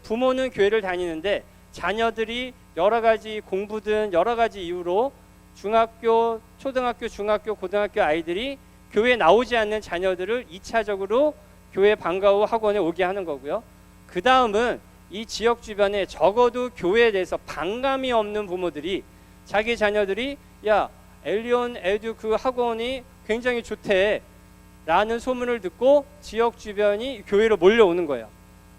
부모는 교회를 다니는데 자녀들이 여러 가지 공부든 여러 가지 이유로 중학교, 초등학교, 중학교, 고등학교 아이들이 교회에 나오지 않는 자녀들을 2차적으로 교회 방과후 학원에 오게 하는 거고요. 그 다음은 이 지역 주변에 적어도 교회에 대해서 반감이 없는 부모들이 자기 자녀들이 야 엘리온 에듀 그 학원이 굉장히 좋대 라는 소문을 듣고 지역 주변이 교회로 몰려오는 거예요.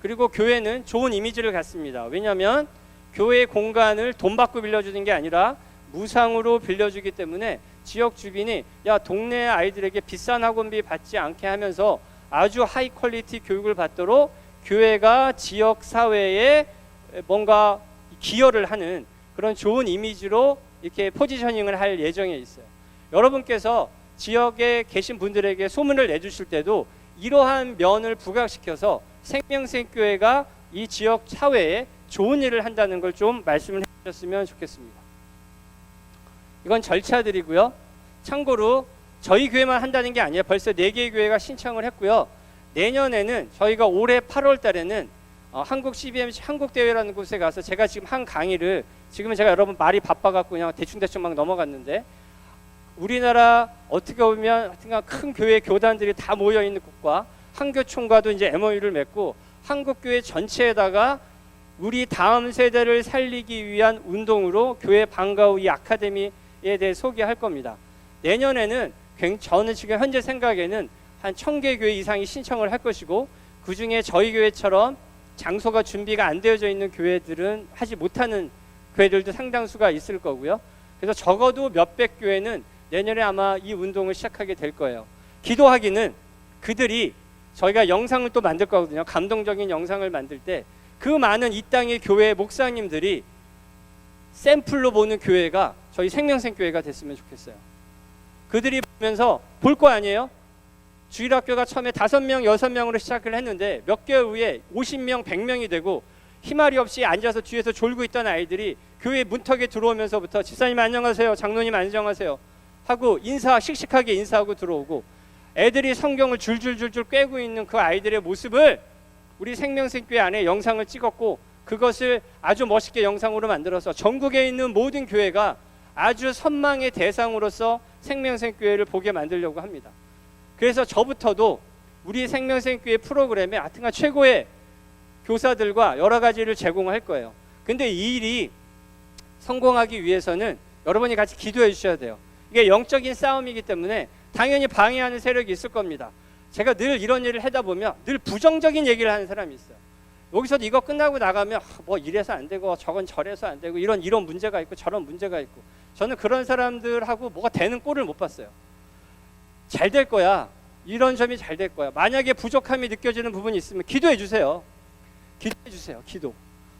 그리고 교회는 좋은 이미지를 갖습니다. 왜냐하면 교회 공간을 돈 받고 빌려주는 게 아니라 무상으로 빌려주기 때문에 지역 주민이 야 동네 아이들에게 비싼 학원비 받지 않게 하면서 아주 하이 퀄리티 교육을 받도록 교회가 지역 사회에 뭔가 기여를 하는 그런 좋은 이미지로 이렇게 포지셔닝을 할 예정에 있어요. 여러분께서 지역에 계신 분들에게 소문을 내주실 때도 이러한 면을 부각시켜서 생명생교회가 이 지역 사회에 좋은 일을 한다는 걸 좀 말씀을 해주셨으면 좋겠습니다. 이건 절차들이고요. 참고로 저희 교회만 한다는 게 아니에요. 벌써 4개의 교회가 신청을 했고요. 내년에는 저희가 올해 8월 달에는 한국 CBMC 한국대회라는 곳에 가서 제가 지금 한 강의를 지금은 제가 여러분 말이 바빠갖고 그냥 대충대충 막 넘어갔는데 우리나라 어떻게 보면 하여튼간 큰 교회 교단들이 다 모여있는 곳과 한교총과도 이제 MOU를 맺고 한국교회 전체에다가 우리 다음 세대를 살리기 위한 운동으로 교회 방과후 이 아카데미에 대해 소개할 겁니다. 내년에는 저는 지금 현재 생각에는 한 1000개 교회 이상이 신청을 할 것이고 그 중에 저희 교회처럼 장소가 준비가 안 되어져 있는 교회들은 하지 못하는 교회들도 상당수가 있을 거고요. 그래서 적어도 몇백 교회는 내년에 아마 이 운동을 시작하게 될 거예요. 기도하기는 그들이 저희가 영상을 또 만들 거거든요. 감동적인 영상을 만들 때 그 많은 이 땅의 교회 목사님들이 샘플로 보는 교회가 저희 생명생교회가 됐으면 좋겠어요. 그들이 보면서 볼 거 아니에요? 주일학교가 처음에 5명, 6명으로 시작을 했는데 몇 개월 후에 50명, 100명이 되고 희말이 없이 앉아서 뒤에서 졸고 있던 아이들이 교회 문턱에 들어오면서부터 집사님 안녕하세요, 장로님 안녕하세요 하고 씩씩하게 인사하고 들어오고 애들이 성경을 줄줄줄줄 꿰고 있는 그 아이들의 모습을 우리 생명생교회 안에 영상을 찍었고 그것을 아주 멋있게 영상으로 만들어서 전국에 있는 모든 교회가 아주 선망의 대상으로서 생명생교회를 보게 만들려고 합니다. 그래서 저부터도 우리 생명생교회 프로그램에 하여튼간 최고의 교사들과 여러 가지를 제공할 거예요. 근데 이 일이 성공하기 위해서는 여러분이 같이 기도해 주셔야 돼요. 이게 영적인 싸움이기 때문에 당연히 방해하는 세력이 있을 겁니다. 제가 늘 이런 일을 하다 보면 늘 부정적인 얘기를 하는 사람이 있어요. 여기서 이거 끝나고 나가면 뭐 이래서 안 되고 저건 저래서 안 되고 이런 문제가 있고 저런 문제가 있고 저는 그런 사람들하고 뭐가 되는 꼴을 못 봤어요. 잘 될 거야. 이런 점이 잘 될 거야. 만약에 부족함이 느껴지는 부분이 있으면 기도해 주세요. 기도해 주세요.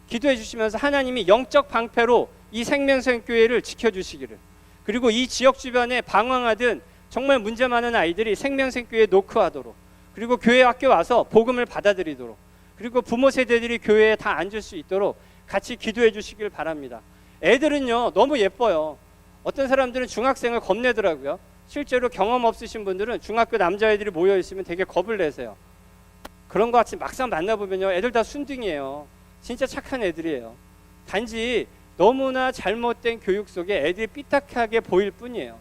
기도해 주시면서 하나님이 영적 방패로 이 생명생교회를 지켜주시기를, 그리고 이 지역 주변에 방황하든 정말 문제 많은 아이들이 생명생교회에 노크하도록, 그리고 교회 학교 와서 복음을 받아들이도록, 그리고 부모 세대들이 교회에 다 앉을 수 있도록 같이 기도해 주시길 바랍니다. 애들은요 너무 예뻐요. 어떤 사람들은 중학생을 겁내더라고요. 실제로 경험 없으신 분들은 중학교 남자애들이 모여 있으면 되게 겁을 내세요. 그런 것 같이 막상 만나보면요 애들 다 순둥이에요. 진짜 착한 애들이에요. 단지 너무나 잘못된 교육 속에 애들이 삐딱하게 보일 뿐이에요.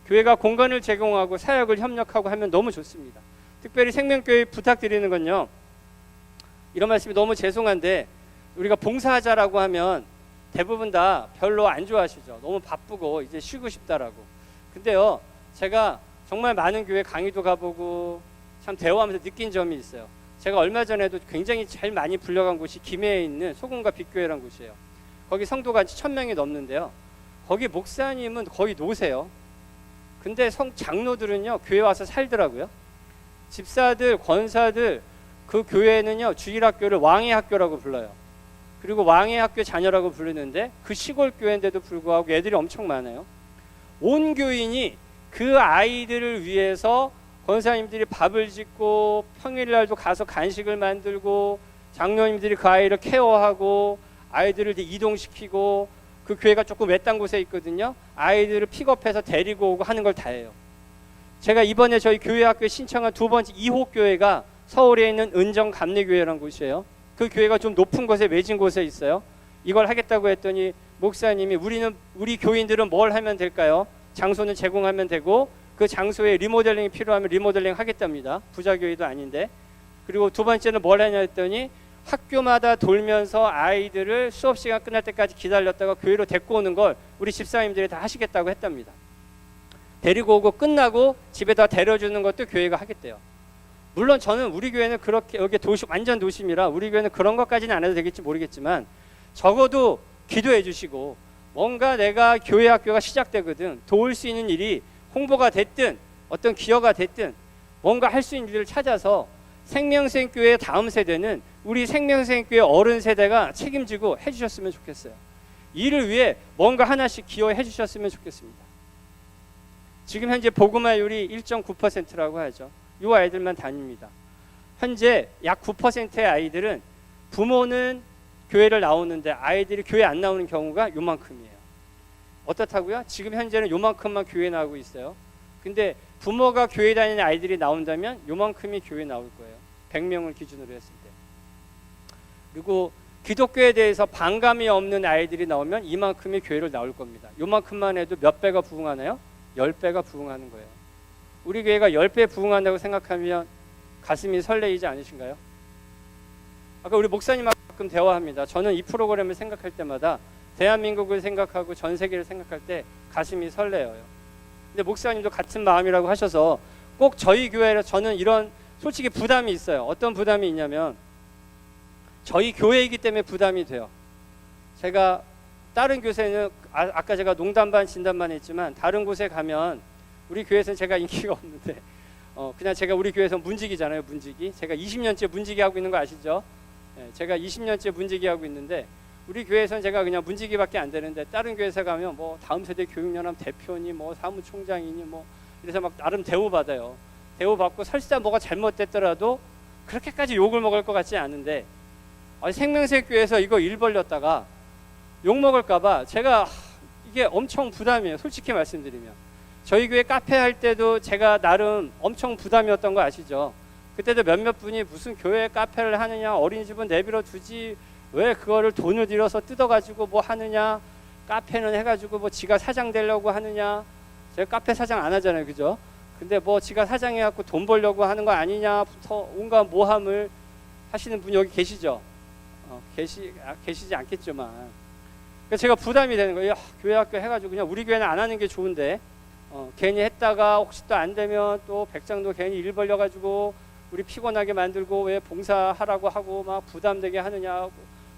교회가 공간을 제공하고 사역을 협력하고 하면 너무 좋습니다. 특별히 생명교회 부탁드리는 건요, 이런 말씀이 너무 죄송한데 우리가 봉사하자라고 하면 대부분 다 별로 안 좋아하시죠. 너무 바쁘고 이제 쉬고 싶다라고. 근데요 제가 정말 많은 교회 강의도 가보고 참 대화하면서 느낀 점이 있어요. 제가 얼마 전에도 굉장히 제일 많이 불려간 곳이 김해에 있는 소금과 빛교회라는 곳이에요. 거기 성도가 1000명이 넘는데요, 거기 목사님은 거의 노세요. 근데 장로들은요 교회 와서 살더라고요. 집사들, 권사들, 그 교회는요 주일학교를 왕의 학교라고 불러요. 그리고 왕의 학교 자녀라고 부르는데 그 시골 교회인데도 불구하고 애들이 엄청 많아요. 온 교인이 그 아이들을 위해서 권사님들이 밥을 짓고 평일날도 가서 간식을 만들고 장로님들이 그 아이를 케어하고 아이들을 이동시키고, 그 교회가 조금 외딴 곳에 있거든요. 아이들을 픽업해서 데리고 오고 하는 걸 다 해요. 제가 이번에 저희 교회 학교에 신청한 두 번째 2호 교회가 서울에 있는 은정감리교회라는 곳이에요. 그 교회가 좀 높은 곳에 외진 곳에 있어요. 이걸 하겠다고 했더니 목사님이 우리 교인들은 뭘 하면 될까요? 장소는 제공하면 되고 그 장소에 리모델링이 필요하면 리모델링 하겠답니다. 부자교회도 아닌데. 그리고 두 번째는 뭘 하냐 했더니 학교마다 돌면서 아이들을 수업시간 끝날 때까지 기다렸다가 교회로 데리고 오는 걸 우리 집사님들이 다 하시겠다고 했답니다. 데리고 오고 끝나고 집에다 데려주는 것도 교회가 하겠대요. 물론 저는 우리 교회는 그렇게, 여기 완전 도심이라 우리 교회는 그런 것까지는 안 해도 되겠지 모르겠지만 적어도 기도해 주시고, 뭔가 내가 교회 학교가 시작되거든 도울 수 있는 일이 홍보가 됐든 어떤 기여가 됐든 뭔가 할 수 있는 일을 찾아서 생명생교회 다음 세대는 우리 생명생교회 어른 세대가 책임지고 해주셨으면 좋겠어요. 이를 위해 뭔가 하나씩 기여해 주셨으면 좋겠습니다. 지금 현재 복음화율이 1.9%라고 하죠. 이 아이들만 다닙니다. 현재 약 9%의 아이들은 부모는 교회를 나오는데 아이들이 교회 안 나오는 경우가 요만큼이에요. 어떻다고요? 지금 현재는 요만큼만 교회 나오고 있어요. 근데 부모가 교회 다니는 아이들이 나온다면 요만큼이 교회 나올 거예요. 100명을 기준으로 했을 때. 그리고 기독교에 대해서 반감이 없는 아이들이 나오면 이만큼의 교회를 나올 겁니다. 요만큼만 해도 몇 배가 부흥하나요? 10배가 부흥하는 거예요. 우리 교회가 10배 부흥한다고 생각하면 가슴이 설레이지 않으신가요? 아까 우리 목사님하고 가끔 대화합니다. 저는 이 프로그램을 생각할 때마다 대한민국을 생각하고 전 세계를 생각할 때 가슴이 설레어요. 근데 목사님도 같은 마음이라고 하셔서 꼭 저희 교회에 저는 이런 솔직히 부담이 있어요. 어떤 부담이 있냐면 저희 교회이기 때문에 부담이 돼요. 제가 다른 교회는 아까 제가 농담 반 진담 반 했지만 다른 곳에 가면 우리 교회에서는 제가 인기가 없는데 그냥 제가 우리 교회에서 문지기잖아요. 문지기. 제가 20년째 문지기 하고 있는 거 아시죠? 제가 20년째 문지기 하고 있는데 우리 교회에서는 제가 그냥 문지기밖에 안 되는데 다른 교회에서 가면 뭐 다음 세대 교육연합 대표니 뭐 사무총장이니 뭐 이래서 막 나름 대우받아요. 대우받고 설사 뭐가 잘못됐더라도 그렇게까지 욕을 먹을 것 같지 않은데 생명생교회에서 이거 일 벌렸다가 욕 먹을까봐 제가 이게 엄청 부담이에요. 솔직히 말씀드리면 저희 교회 카페 할 때도 제가 나름 엄청 부담이었던 거 아시죠? 그때도 몇몇 분이 무슨 교회 카페를 하느냐, 어린이집은 내버려 두지 왜 그거를 돈을 들여서 뜯어가지고 뭐 하느냐, 카페는 해가지고 뭐 지가 사장 되려고 하느냐. 제가 카페 사장 안 하잖아요, 그죠? 근데 뭐 지가 사장 해갖고 돈 벌려고 하는 거 아니냐부터 온갖 모함을 하시는 분이 여기 계시죠? 계시지 않겠지만. 그래서 제가 부담이 되는 거예요. 교회 학교 해가지고 그냥 우리 교회는 안 하는 게 좋은데 괜히 했다가 혹시 또 안 되면 또 백장도 괜히 일 벌려가지고 우리 피곤하게 만들고 왜 봉사하라고 하고 막 부담되게 하느냐,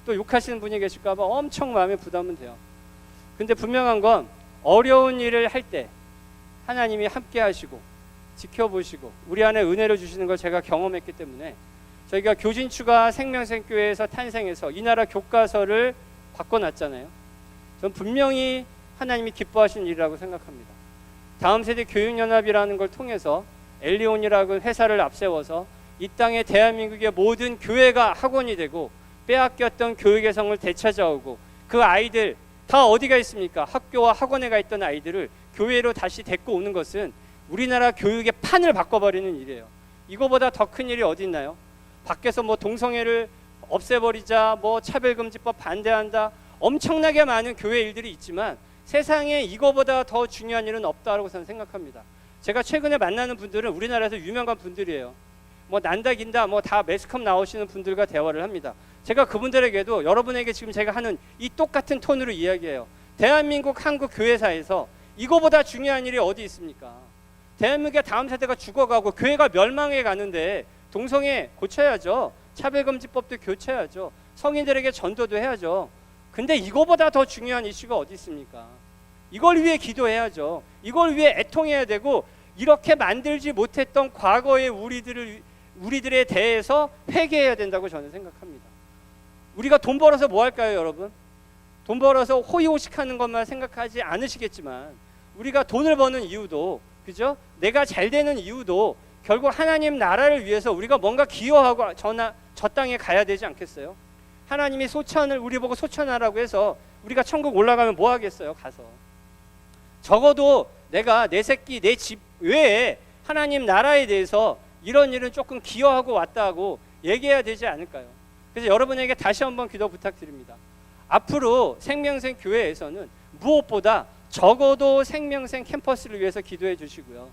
또 욕하시는 분이 계실까 봐 엄청 마음에 부담은 돼요. 근데 분명한 건 어려운 일을 할 때 하나님이 함께 하시고 지켜보시고 우리 안에 은혜를 주시는 걸 제가 경험했기 때문에 저희가 교진추가 생명생교회에서 탄생해서 이 나라 교과서를 바꿔놨잖아요. 전 분명히 하나님이 기뻐하시는 일이라고 생각합니다. 다음 세대 교육연합이라는 걸 통해서 엘리온이라는 회사를 앞세워서 이 땅에 대한민국의 모든 교회가 학원이 되고 빼앗겼던 교육의 성을 되찾아오고 그 아이들 다 어디가 있습니까? 학교와 학원에 가 있던 아이들을 교회로 다시 데리고 오는 것은 우리나라 교육의 판을 바꿔버리는 일이에요. 이거보다 더 큰 일이 어디 있나요? 밖에서 뭐 동성애를 없애버리자, 뭐 차별금지법 반대한다, 엄청나게 많은 교회 일들이 있지만 세상에 이거보다 더 중요한 일은 없다고 저는 생각합니다. 제가 최근에 만나는 분들은 우리나라에서 유명한 분들이에요. 뭐 난다 긴다 뭐 다 매스컴 나오시는 분들과 대화를 합니다. 제가 그분들에게도 여러분에게 지금 제가 하는 이 똑같은 톤으로 이야기해요. 대한민국 한국 교회사에서 이거보다 중요한 일이 어디 있습니까? 대한민국의 다음 세대가 죽어가고 교회가 멸망해 가는데 동성애 고쳐야죠. 차별금지법도 고쳐야죠. 성인들에게 전도도 해야죠. 근데 이거보다 더 중요한 이슈가 어디 있습니까? 이걸 위해 기도해야죠. 이걸 위해 애통해야 되고 이렇게 만들지 못했던 과거의 우리들에 대해서 회개해야 된다고 저는 생각합니다. 우리가 돈 벌어서 뭐 할까요, 여러분? 돈 벌어서 호의호식하는 것만 생각하지 않으시겠지만 우리가 돈을 버는 이유도, 그죠? 내가 잘 되는 이유도 결국 하나님 나라를 위해서 우리가 뭔가 기여하고 저 땅에 가야 되지 않겠어요? 하나님이 소천을 우리 보고 소천하라고 해서 우리가 천국 올라가면 뭐 하겠어요? 가서 적어도 내가 내 새끼 내 집 외에 하나님 나라에 대해서 이런 일은 조금 기여하고 왔다고 얘기해야 되지 않을까요? 그래서 여러분에게 다시 한번 기도 부탁드립니다. 앞으로 생명생 교회에서는 무엇보다 적어도 생명생 캠퍼스를 위해서 기도해 주시고요.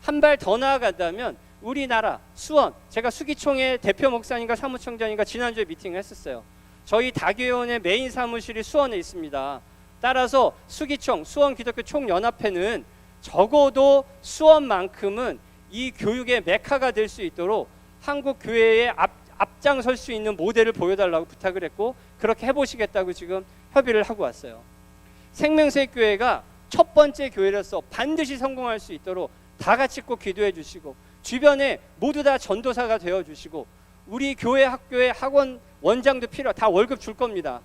한 발 더 나아간다면 우리나라 수원, 제가 수기총회 대표 목사님과 사무총장님과 지난주에 미팅을 했었어요. 저희 다교회원의 메인 사무실이 수원에 있습니다. 따라서 수기총, 수원 기독교 총연합회는 적어도 수원만큼은 이 교육의 메카가 될 수 있도록 한국 교회에 앞장설 수 있는 모델을 보여달라고 부탁을 했고 그렇게 해보시겠다고 지금 협의를 하고 왔어요. 생명새 교회가 첫 번째 교회로서 반드시 성공할 수 있도록 다 같이 꼭 기도해 주시고 주변에 모두 다 전도사가 되어 주시고 우리 교회 학교의 학원 원장도 다 월급 줄 겁니다.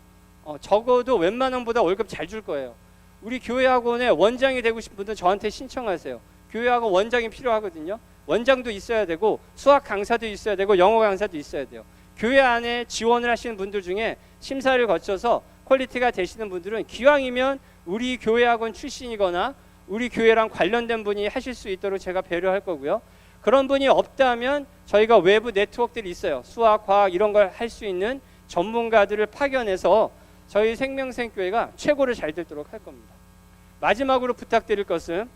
적어도 웬만함보다 월급 잘 줄 거예요. 우리 교회 학원에 원장이 되고 싶은 분들 저한테 신청하세요. 교회 학원 원장이 필요하거든요. 원장도 있어야 되고 수학 강사도 있어야 되고 영어 강사도 있어야 돼요. 교회 안에 지원을 하시는 분들 중에 심사를 거쳐서 퀄리티가 되시는 분들은 기왕이면 우리 교회 학원 출신이거나 우리 교회랑 관련된 분이 하실 수 있도록 제가 배려할 거고요. 그런 분이 없다면 저희가 외부 네트워크들이 있어요. 수학, 과학 이런 걸 할 수 있는 전문가들을 파견해서 저희 생명생교회가 최고를 잘 되도록 할 겁니다. 마지막으로 부탁드릴 것은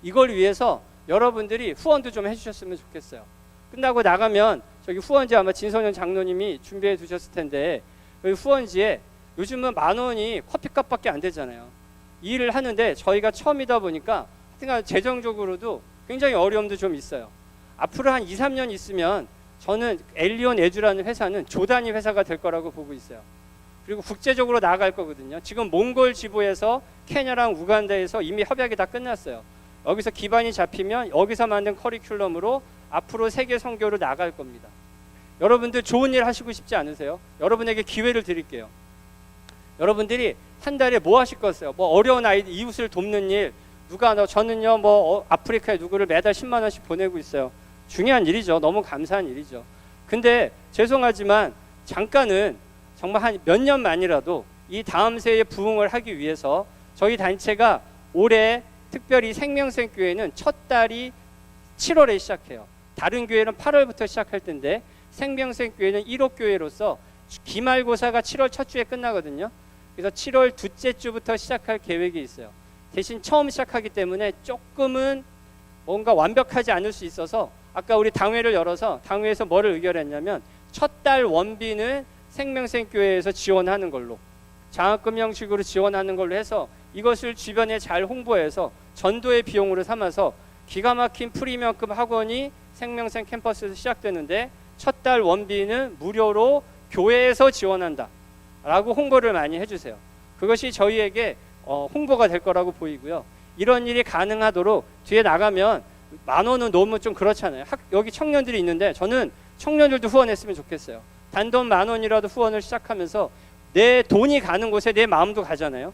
이걸 위해서 여러분들이 후원도 좀 해주셨으면 좋겠어요. 끝나고 나가면 저기 후원지 아마 진선현 장로님이 준비해 두셨을 텐데 여기 후원지에 요즘은 10,000원이 커피값밖에 안 되잖아요. 이 일을 하는데 저희가 처음이다 보니까 하여튼 재정적으로도 굉장히 어려움도 좀 있어요. 앞으로 한 2, 3년 있으면 저는 엘리온 에듀라는 회사는 조단위 회사가 될 거라고 보고 있어요. 그리고 국제적으로 나아갈 거거든요. 지금 몽골 지부에서 케냐랑 우간다에서 이미 협약이 다 끝났어요. 여기서 기반이 잡히면 여기서 만든 커리큘럼으로 앞으로 세계 선교로 나갈 겁니다. 여러분들 좋은 일 하시고 싶지 않으세요? 여러분에게 기회를 드릴게요. 여러분들이 한 달에 뭐 하실 거예요? 뭐 어려운 아이들 이웃을 돕는 일, 저는요 뭐 아프리카에 누구를 매달 10만 원씩 보내고 있어요. 중요한 일이죠. 너무 감사한 일이죠. 근데 죄송하지만 잠깐은 정말 한 몇 년만이라도 이 다음 세에 부흥을 하기 위해서 저희 단체가 올해 특별히 생명생교회는 첫 달이 7월에 시작해요. 다른 교회는 8월부터 시작할 텐데 생명생교회는 1호 교회로서 기말고사가 7월 첫 주에 끝나거든요. 그래서 7월 둘째 주부터 시작할 계획이 있어요. 대신 처음 시작하기 때문에 조금은 뭔가 완벽하지 않을 수 있어서 아까 우리 당회를 열어서 당회에서 뭐를 의결했냐면 첫 달 원비는 생명생교회에서 지원하는 걸로 장학금 형식으로 지원하는 걸로 해서 이것을 주변에 잘 홍보해서 전도의 비용으로 삼아서 기가 막힌 프리미엄급 학원이 생명생 캠퍼스에서 시작되는데 첫 달 원비는 무료로 교회에서 지원한다 라고 홍보를 많이 해주세요. 그것이 저희에게 홍보가 될 거라고 보이고요. 이런 일이 가능하도록 뒤에 나가면 10,000원은 너무 좀 그렇잖아요. 여기 청년들이 있는데 저는 청년들도 후원했으면 좋겠어요. 단돈 10,000원이라도 후원을 시작하면서 내 돈이 가는 곳에 내 마음도 가잖아요.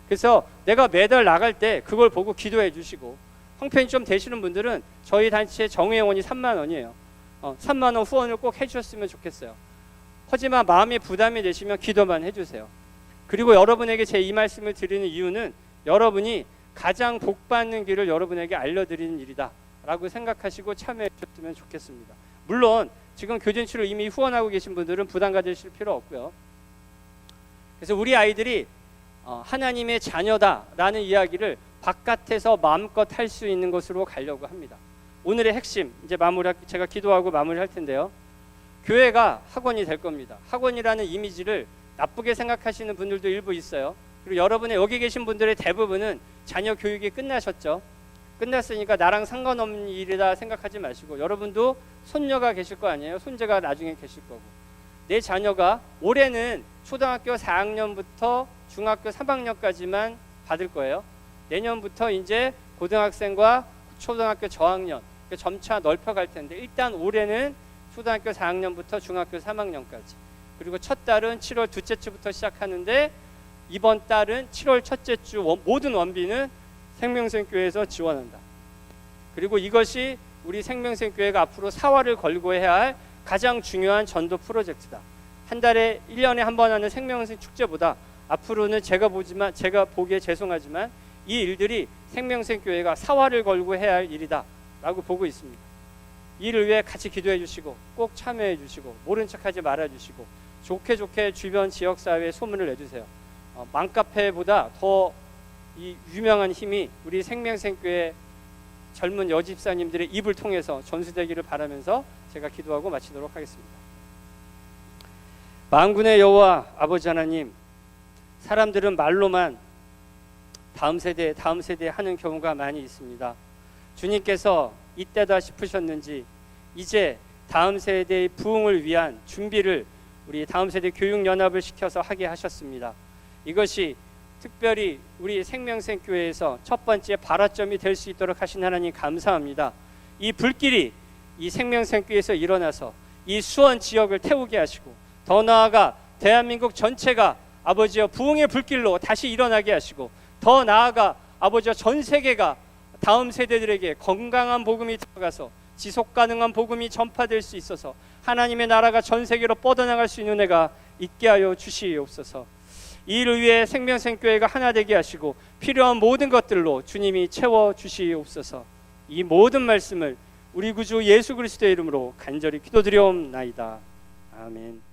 그래서 내가 매달 나갈 때 그걸 보고 기도해 주시고, 형편이 좀 되시는 분들은 저희 단체의 정회원이 3만 원이에요. 3만 원 후원을 꼭 해주셨으면 좋겠어요. 하지만 마음이 부담이 되시면 기도만 해주세요. 그리고 여러분에게 제 이 말씀을 드리는 이유는 여러분이 가장 복받는 길을 여러분에게 알려드리는 일이다 라고 생각하시고 참여해 주셨으면 좋겠습니다. 물론 지금 교진치료 이미 후원하고 계신 분들은 부담 가지실 필요 없고요. 그래서 우리 아이들이 하나님의 자녀다라는 이야기를 바깥에서 마음껏 할 수 있는 것으로 가려고 합니다. 오늘의 핵심, 이제 제가 기도하고 마무리할 텐데요. 교회가 학원이 될 겁니다. 학원이라는 이미지를 나쁘게 생각하시는 분들도 일부 있어요. 그리고 여러분의 여기 계신 분들의 대부분은 자녀 교육이 끝나셨죠. 끝났으니까 나랑 상관없는 일이다 생각하지 마시고, 여러분도 손녀가 계실 거 아니에요. 손자가 나중에 계실 거고, 내 자녀가 올해는 초등학교 4학년부터 중학교 3학년까지만 받을 거예요. 내년부터 이제 고등학생과 초등학교 저학년 점차 넓혀갈 텐데, 일단 올해는 초등학교 4학년부터 중학교 3학년까지, 그리고 첫 달은 7월 둘째 주부터 시작하는데 이번 달은 7월 첫째 주 모든 원비는 생명생교회에서 지원한다. 그리고 이것이 우리 생명생교회가 앞으로 사활을 걸고 해야 할 가장 중요한 전도 프로젝트다. 한 달에 1년에 한 번 하는 생명생 축제보다 앞으로는 제가 보기에 죄송하지만 이 일들이 생명생교회가 사활을 걸고 해야 할 일이다 라고 보고 있습니다. 이 일을 위해 같이 기도해 주시고 꼭 참여해 주시고 모른 척하지 말아 주시고 좋게 주변 지역사회에 소문을 내주세요. 맘카페보다 더 이 유명한 힘이 우리 생명생교회 젊은 여집사님들의 입을 통해서 전수되기를 바라면서 제가 기도하고 마치도록 하겠습니다. 만군의 여호와 아버지 하나님, 사람들은 말로만 다음 세대 하는 경우가 많이 있습니다. 주님께서 이때다 싶으셨는지 이제 다음 세대의 부흥을 위한 준비를 우리 다음 세대 교육연합을 시켜서 하게 하셨습니다. 이것이 특별히 우리 생명생교회에서 첫 번째 발화점이 될 수 있도록 하신 하나님 감사합니다. 이 불길이 이 생명생교회에서 일어나서 이 수원 지역을 태우게 하시고, 더 나아가 대한민국 전체가 아버지여 부흥의 불길로 다시 일어나게 하시고, 더 나아가 아버지여 전 세계가 다음 세대들에게 건강한 복음이 들어가서 지속 가능한 복음이 전파될 수 있어서 하나님의 나라가 전 세계로 뻗어나갈 수 있는 은혜가 있게 하여 주시옵소서. 이 일을 위해 생명생교회가 하나 되게 하시고 필요한 모든 것들로 주님이 채워 주시옵소서. 이 모든 말씀을 우리 구주 예수 그리스도의 이름으로 간절히 기도드리옵나이다. 아멘.